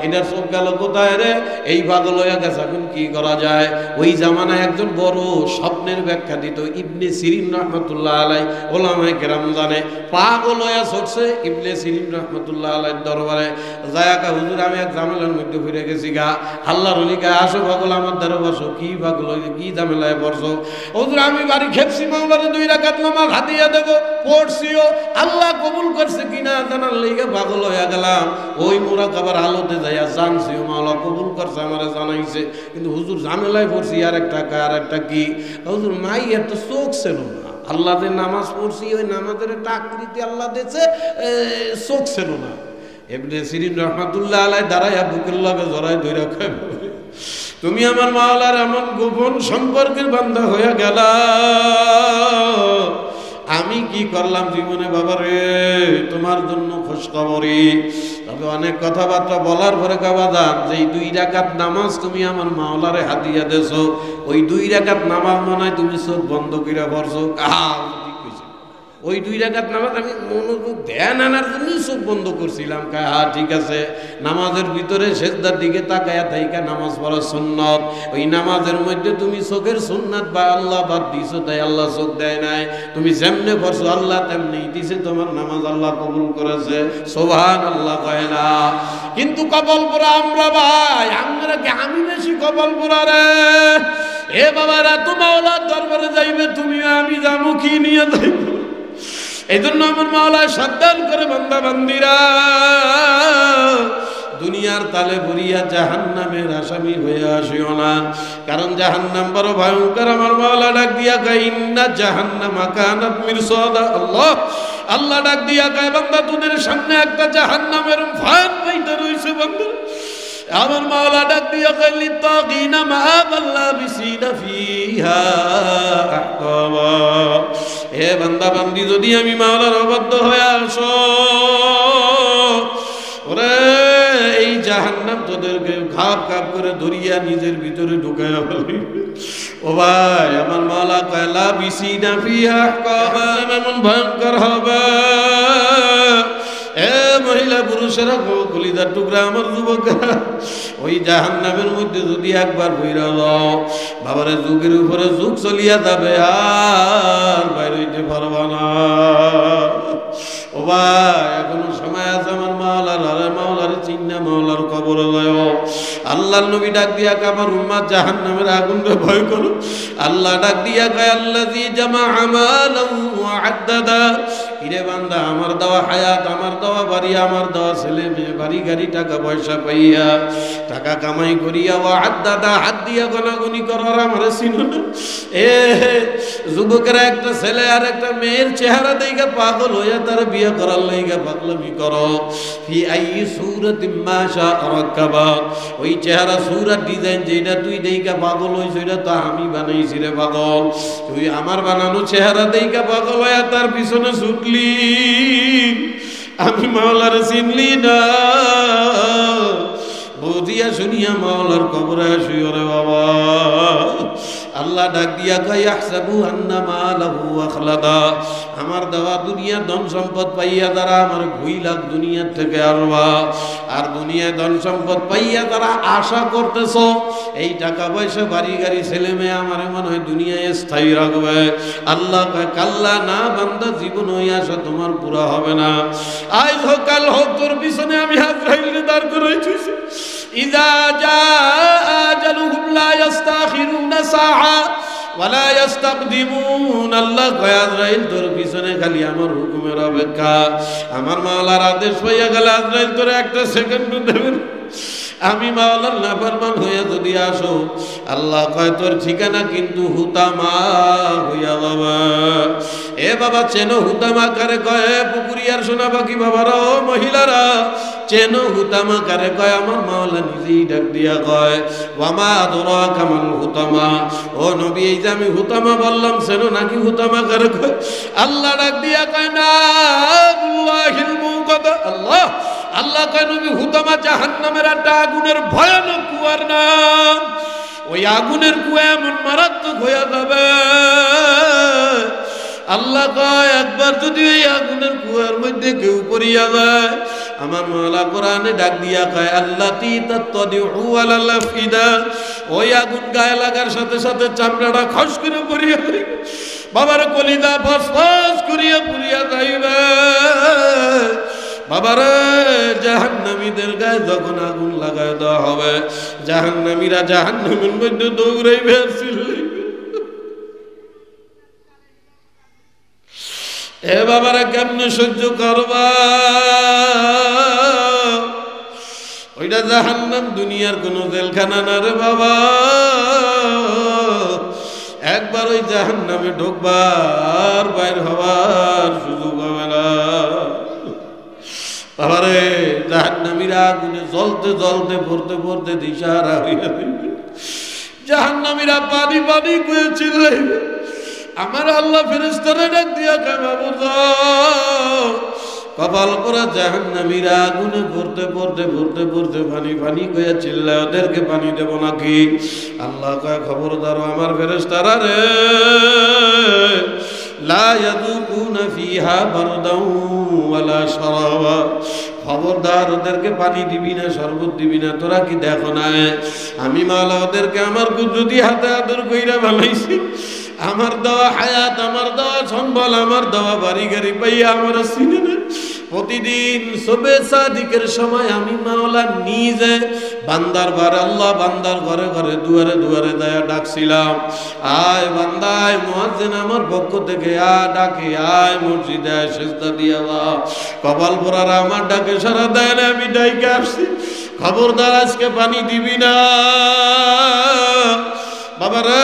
[SPEAKER 1] এটার চোখ গেল কোথায় রে? এই পাগল হয়ে গেছে। এখন কি করা যায়? ওই জামানায় একজন বড় স্বপ্নের ব্যাখ্যা দিত, ইবনে সিরিন রহমতুল্লাহ আলাই, ওলামায়ে কেরাম জানে। পাগল হয়ে ছড়ছে ইবনে সিরিন রহমতুল্লাহ আলাইর দরবারে, যায়াকা হুজুর আমি এক ঝামেলার মধ্যে ফিরে গেছি গা। আল্লাহর ওলি কয়, আসো পাগল আমার দ্বারা বসো। কি পাগল হইলে কি ঝামেলায় পড়ছো? হুজুর আমি বাড়ি খেপছি, মাওলারে 2 রাকাত নামাজ হাদিয়া দেব, পড়ছিও, আল্লাহ কবুল করছে কিনা জানার লাইগা পাগল হয়ে গেলাম। ওই মুরাকাবার আলোতে যাইয়া জানছিও মাওলা কবুল করছে, আমারে জানাইছে, কিন্তু হুজুর ঝামেলায় পড়ছি। আর একটা কি হুজুর, মাইয়ার তো চোখ ছিল না, আল্লাহ যে নামাজ পড়ছি ওই নামাজের একটা আকৃতি আল্লাহ দিয়েছে, চোখ ছিল না। ইবনে সিরিন রহমাতুল্লাহ আলাইহি দাঁড়াইয়া বুকের লগে জড়াই ধইরা কয়, তুমি আমার মাওলার এমন গোপন সম্পর্কের বান্দা হইয়া গেলা, আমি কি করলাম জীবনে বাবারে তোমার জন্য খোঁজখবরি। তবে অনেক কথাবার্তা বলার পরে কাবা যান যে 2 রাকাত নামাজ তুমি আমার মাওলারে হাদিয়া দেছো, ওই 2 রাকাত নামাজ মনে হয় তুমি চোখ বন্ধ করে পড়ছো। ওই 2 রাকাত নামাজ আমি মনোযোগ ধ্যান আনার জন্যই চোখ বন্ধ করছিলাম। হ্যাঁ ঠিক আছে, নামাজের ভিতরে সেজদার দিকে তাকায়া থাইকা নামাজ পড়া সুন্নত। ওই নামাজের মধ্যে তুমি চোখের সুন্নাত বা আল্লাহ বাদ দিছো, তাই আল্লাহ চোখ দেয় নাই। তুমি যেমনে পড়ছো আল্লাহ তেমনি দিছে, তোমার নামাজ আল্লাহ কবুল করেছে, সুবহানাল্লাহ কয় না। কিন্তু কবল পোড়া আমরা ভাই, আমরা কি আমি বেশি কবল পোড়া রে? এ বাবারা, তুমি মাওলার দরবারে যাইবে, তুমি আমি যাবো কি নিয়ে যাইব? এই জন্য আমার মাওলা সাবধান করে বান্দা বান্দিরা, দুনিয়ার তালে ভরিয়া জাহান্নামের আসামি হয়ে আসিও না, কারণ জাহান্নাম বড় ভয়ঙ্কর। আমার মাওলা ডাক দিয়া কয়, ইন্না জাহান্নামা কানাত মিরসাদা। আল্লাহ ডাক দিয়া কয়, বান্দা তোদের সামনে একটা জাহান্নামের ফান পাইতে রইছে বান্দা। আমার মাওলা ডাক দিয়া কয়, লিতাগিনা মাআবাল্লা বিসিনা ফিহা আহকাবা। হে বান্দা বান্দি, যদি আমি মাওলার অবাধ্য হয়ে আসো, ওরে এই জাহান্নাম তোদেরকে ঘাপ ঘাপ করে ধরিয়া নিজের ভিতরে ঢুকাইয়া ফেলবে। ও ভাই, আমার মাওলা কয়, লা বিসিনা ফিহা আহকাবা, এমন ভয়ঙ্কর হবে। এ মহিলা পুরুষেরা, কলিজার টুকরা আমার যুবকেরা, ওই জাহান্নামের মধ্যে যদি একবার বইরা যাও বাবারে, যুগের উপরে যুগ চলিয়া যাবে, আর বাইরে হইতে পারবা না। ও ভাই, এখনো সময় আছে আমার মাওলার চিন্না মাওলার কবরে যাও। আল্লাহর নবী ডাক দিয়া কয়, আমার উম্মত জাহান্নামের আগুনকে ভয় করো। আল্লাহ ডাক দিয়া কয়, আল্লাযী জামা আমালাহু ওয়া আদ্দাদা। ইরে বান্দা, আমার দেওয়া হায়াত, আমার দেওয়া বাড়ি, আমার দেওয়া ছেলে মেয়ে, বাড়ি গাড়ি, টাকা পয়সা পাইয়া, টাকা কামাই করিয়া, ওয়া আদ্দাদা, হাত দিয়া গনাগনি করার আমার চিনো না। এ যুবকেরা, একটা ছেলে আর একটা মেয়ের চেহারা দেখে পাগল হইয়া তার বিয়ে করার লাইগা পাগলামি করো। ফি আইয়ি সূরাতিন মা শাআ রাক্কাবা। ওই চেহারা সূরা ডিজাইন যেটা তুই দেখে পাগল হইছ, এটা তো আমি বানাইছি রে পাগল। তুই আমার বানানো চেহারা দেখে পাগল হইয়া তার পিছনে ছুটলি, আমি মাওলার চিনলি না। বুঝিয়া শুনিয়া মাওলার কবরে আসিও রে বাবা। আল্লাহ ডাক দিয়া কয় ইয়াহসাবু আন্না মালাহু আখলাদা, আমার দেওয়া দুনিয়া ধন সম্পদ পাইয়া তারা আমার ভুইলাক দুনিয়ার থেকে আসবা। আর দুনিয়ায় ধন সম্পদ পাইয়া তারা আশা করতেছ এই টাকা পয়সা বাড়ি গাড়ি ছেলে মেয়ে আমার মনে হয় দুনিয়ায় স্থায়ী রাখবে। আল্লাহ কয় কাল্লা, না বান্দা, জীবন ওই আশা তোমার পুরা হবে না। আজ হোক কাল হোক তোর পিছনে আমি আজরাইলকে দাঁড় করাইছি। ইযা জাআ আজালুহুম লা ইস্তাখিরুনা সাআ ওয়ালা ইস্তাকদিমুন। আল্লাহ কয় আজরাইল তোর পিছনে খালি আমার হুকুমের অপেক্ষা। আমার মাওলার আদেশ পাইয়া গেলে আজরাইল তোর একটা সেকেন্ড দেবেন। আমি মাওলার নাফরমান হইয়া যদি আসো, আল্লাহ কয় তোর ঠিকানা কিন্তু হুতামা হইয়া যাবে। এ বাবা চেনো হুতামা কারে কয়? পুকুরিয়ার সোনা পাখি বাবারা, ও মহিলারা, চেনো হুতামা কারে কয়? আমার মাওলা নিজেই ডাক দিয়া কয় ওয়ামা আদরাকা মাল হুতামা। ও নবী, এই যে আমি হুতামা বললাম, চেনো নাকি হুতামা কারে কয়? আল্লাহ ডাক দিয়া কয় না আল্লাহিল মুকাদ্দাস। আল্লাহ আল্লাহ কয় নবী, হুতামা জাহান্নামের একটা আগুনের ভয়ানক কুয়ার নাম। ওই আগুনের কুয়া এমন মারাত্মক হয়ে যাবে, আল্লাহ কয় একবার যদি এই আগুনের কুয়ার মধ্যে কেউ পড়িয়া যায়, আমার মাওলা কোরআনে ডাক দিয়া কয় আল্লাতী তাতদিউ আলাল আফিদা, ওই আগুন গায়ে লাগার সাথে সাথে চামড়াটা খস করে পড়িয়া যাবে, বাবার কলিজা ফসফস করিয়া পুড়িয়া যাইবে। বাবারে, জাহান্নামীদের গায়ে যখন আগুন লাগায় দেওয়া হবে, জাহান্নামীরা জাহান্নামের মধ্যে দৌড়াইবে আর চিল্লাইবে। এ বাবারা কেমনে সহ্য করবা? ওইটা জাহান্নাম, দুনিয়ার কোন জেলখানা না রে বাবা। একবার ওই জাহান্নামে ঢোকবার বাইর হওয়ার সুযোগ হবে না। বাবারে, জাহান্নামীরা আগুনে জ্বলতে জ্বলতে পড়তে পড়তে দিশাহারা হইয়া যাইবে। জাহান্নামীরা পানি পানি করে চিল্লাইবে। আমার আল্লাহ ফেরেশতারা ডাক দিয়া কয় বাবু, কপাল পোড়া জাহান্নামীরা আগুনে পড়তে পড়তে পড়তে পড়তে পানি পানি কইয়া চিল্লায়, ওদেরকে পানি দেব নাকি? আল্লাহ কয় খবরদার আমার ফেরেশতারা রে, লা ইয়াযুকুনা ফিহা বারদাও ওয়ালা শারাবা। খবরদার ওদেরকে পানি দিবি না, শরবত দিবি না। তোরা কি দেখো না আমি মাওলা ওদেরকে আমার কুদরতি হাতে আদর কইরা বানাইছি। আমার দেওয়া হায়াত, আমার দেওয়া সম্বল, আমার দেওয়া বাড়ি গাড়ি পাইয়া আমার চিনে না। প্রতিদিন সবে সাদিকের সময় আমি মাওলা নিজে বান্দার ঘরে, আল্লাহ বান্দার ঘরে ঘরে দুয়ারে দুয়ারে দেয়া ডাকছিলাম, আয় বান্দায়, মুয়াজ্জিন আমার পক্ষ থেকে ডাকে, আয় মসজিদে আয়, সিজদা দিয়া দাও। কপাল পোড়ারা আমার ডাকে সারা দেয় না, আমি ডাইকে আসছি। খবরদার আজকে পানি দিবি না। বাবারে,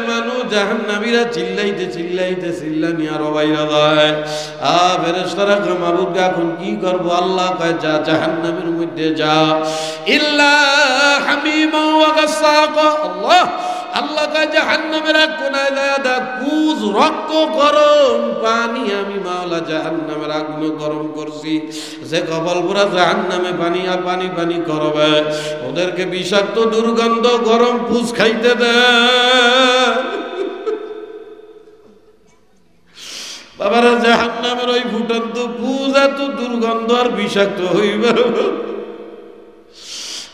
[SPEAKER 1] মানুষ জাহান্নামীরা চিল্লাইতে চিল্লাইতে চিল্লানি আরো বাইরা যায়। ফেরেশতারা কয় মাবুদ এখন কি করবো? আল্লাহ কয় যা জাহান্নামের মধ্যে যা, ইল্লা হামিমা ওয়া গাসসাকা। আল্লাহ আল্লাহ কয় জাহান্নামের এক কোনায় যায় দা কুজ রক্ত গরম পানি আমি মাওলা জাহান্নামের আগুন গরম করছি। যে কপাল পুরা জাহান্নামে পানি আর পানি পানি করবে, ওদেরকে বিষাক্ত দুর্গন্ধ গরম পুজ খাইতে দেয়। বাবারা, জাহান্নামের ওই ফুটন্ত পুজ এত দুর্গন্ধ আর বিষাক্ত হইবে।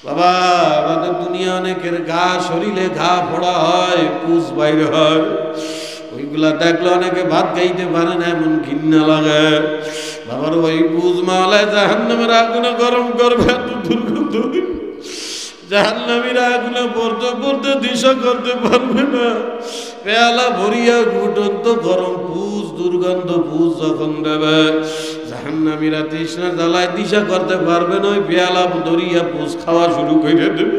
[SPEAKER 1] বাবা, আমাদের দুনিয়া অনেকের গা শরীরে ঘা ফোড়া হয়, পুজ বাইরে হয়, ওইগুলা দেখলে অনেকে ভাত খাইতে পারে না, এমন ঘৃণা লাগে। বাবার ওই পুজ মাওলায় জাহান্নামের আগুনে গরম করবে, এত দুর্গন্ধ। জাহান্নামীরা আগুনে পড়তে পড়তে দিশা করতে পারবে না। পেয়ালা ভরিয়া ফুটন্ত গরম পুজ, দুর্গন্ধ পুজ যখন দেবে, জাহান্নামীরা তৃষ্ণার জ্বালায় দিশা করতে পারবে না। ওই পেয়ালা ধরিয়া পুজ খাওয়া শুরু করে দেবে।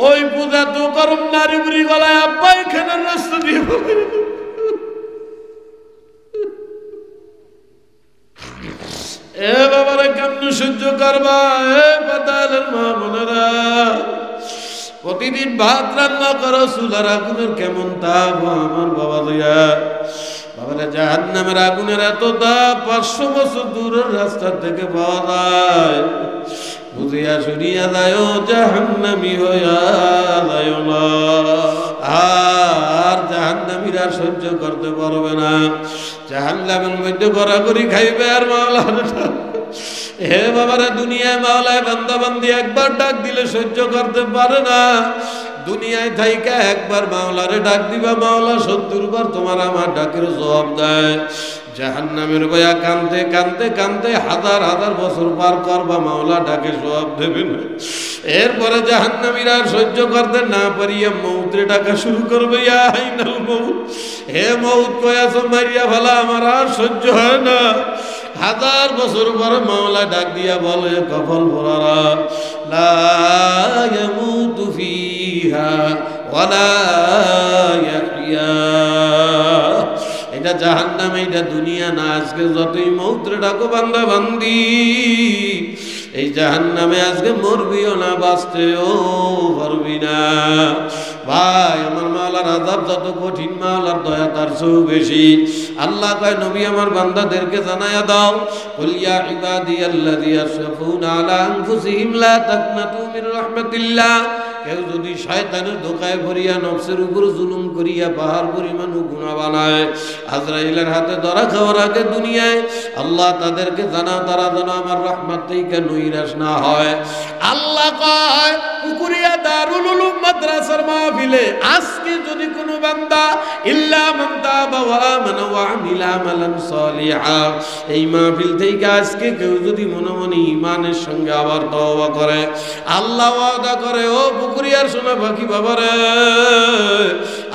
[SPEAKER 1] ওই পুজ এত গরম, নারী বুড়ি গলায় আব্বাই খানার রাস্তা দিয়ে এ বাবারা কেমন সহ্য করবা? এ পাতালের মা বোনেরা, প্রতিদিন ভাত রান্না করো, চুলার আগুনের কেমন তাপ আমার বাবা লইয়া। বাবারা, জাহান্নামের আগুনের এত তাপ 500 বছর দূরের রাস্তা থেকে পাওয়া যায়। বুঝিয়া শুনিয়া যায় জাহান্নামী হইয়া যায় না। সহ্য করতে পারবে না, জাহান্নামের মধ্যে গড়াগড়ি খাইবে আর মাওলার হে বাবারা দুনিয়ায় মাওলায় বান্দা বান্দি একবার ডাক দিলে সহ্য করতে পারে না, দুনিয়ায় থাইকা একবার মাওলারে ডাক দিবা মাওলা 70 বার তোমার আমার ডাকের জবাব দেয়। জাহান্নামের বয়া কানতে কানতে কানতে হাজার হাজার বছর পার করবা মাওলা ডাকে জবাব দেবে না। এরপরে জাহান্নামীরা আর সহ্য করতে না পারিয়া মৌতে ডাকা শুরু করবে, ইয়া আইনাল মৌত, হে মৌত কয়াছো মারিয়া ভালা আমার আর সহ্য হয় না। হাজার বছর পরে মাওলা ডাক দিয়া বলে কফল ভরারা লা ইয়ামুতু ফিহা ওয়ালা ইয়াহইয়া। এটা জাহান্নাম, এটা দুনিয়া না। আজকে যতই মৌত্রে ডাকো বান্দা বান্দি, এই জাহান্নামে আজকে মরবিও না, বাঁচতেও পারবি না। ভাই আমার মাওলার আযাব যত কঠিন, মাওলার দয়া তার চেয়েও বেশি। আল্লাহ কয় নবী আমার বান্দাদেরকে জানায়া দাও, কুল ইয়া ইবাদিয়াল্লাযী আসরাফুনা আলা আনফুসিহিম লা তাকনাতু মির রাহমাতিল্লাহ। কেউ যদি শয়তানের ধোকায় ভরিয়া নফসের উপর জুলুম করিয়া পাহাড় পরিমাণ গুনাহ বানায়, আজরাইলের হাতে ধরা খাওয়ার আগে দুনিয়ায় আল্লাহ তাদেরকে জানাও তারা যেন আমার রহমত থেকে নৈরাশ না হয়। আল্লাহ কয় পুকুরিয়া দারুল উলুম মাদ্রাসার মাহফিলে আজকে যদি কোনো বান্দা ইল্লা মান তাবা ওয়া আমানা ওয়া আমিলা আমালান সালিহা, এই মাহফিল থেকে আজকে কেউ যদি মনে মনে ঈমানের সঙ্গে আবার তওবা করে, আল্লাহ ওয়াদা করে ও পুকুরিয়ার সোনা পাখি বাবারে,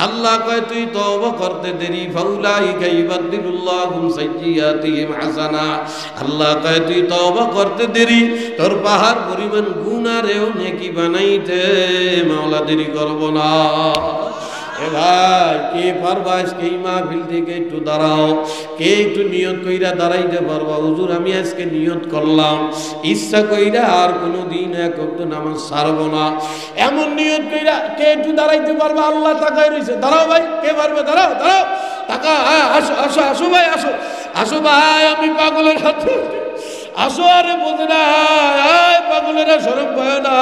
[SPEAKER 1] আল্লাহ কয় তুই তওবা করতে দেরি, ফাউলাইকা ইবাদদিলুল্লাহুম সাইয়্যাতিহিম হাসানা। আল্লাহ কয় তুই তওবা করতে দেরি, তোর পাহাড় পরিমাণ গুনাহরেও নেকি বানাইতে মাওলা দেরি করব না। এ ভাই কে পারবা আজকে এই মাহফিল থেকে একটু দাঁড়াও, কে একটু নিয়ত কইরা দাঁড়াইতে পারবা হুজুর আমি আজকে নিয়ত করলাম ইচ্ছা কইরা আর কোনো দিন এক ওয়াক্ত নামাজ ছাড়বো না, এমন নিয়ত কইরা কে একটু দাঁড়াইতে পারবা? আল্লাহ তাকায় রইছে, দাঁড়াও ভাই, কে পারবে? দাঁড়াও দাঁড়াও, টাকা আসো আসো আসো ভাই, আসো আসো ভাই, আমি পাগলের হাতে আসো। আরে বোঝে না পাগলেরা শরম পায় না,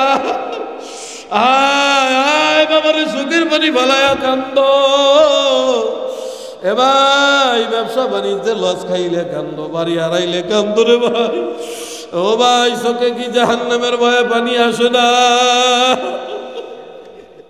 [SPEAKER 1] আয় আয় বাবারে চোখের পানি ভালায়া কান্দ। এ ভাই ব্যবসা বাণিজ্যে লস খাইলে কান্দ, বাড়ি হারাইলে কান্দ রে ভাই। ও ভাই চোখে কি জাহান্নামের ভয়ে পানি আসে না?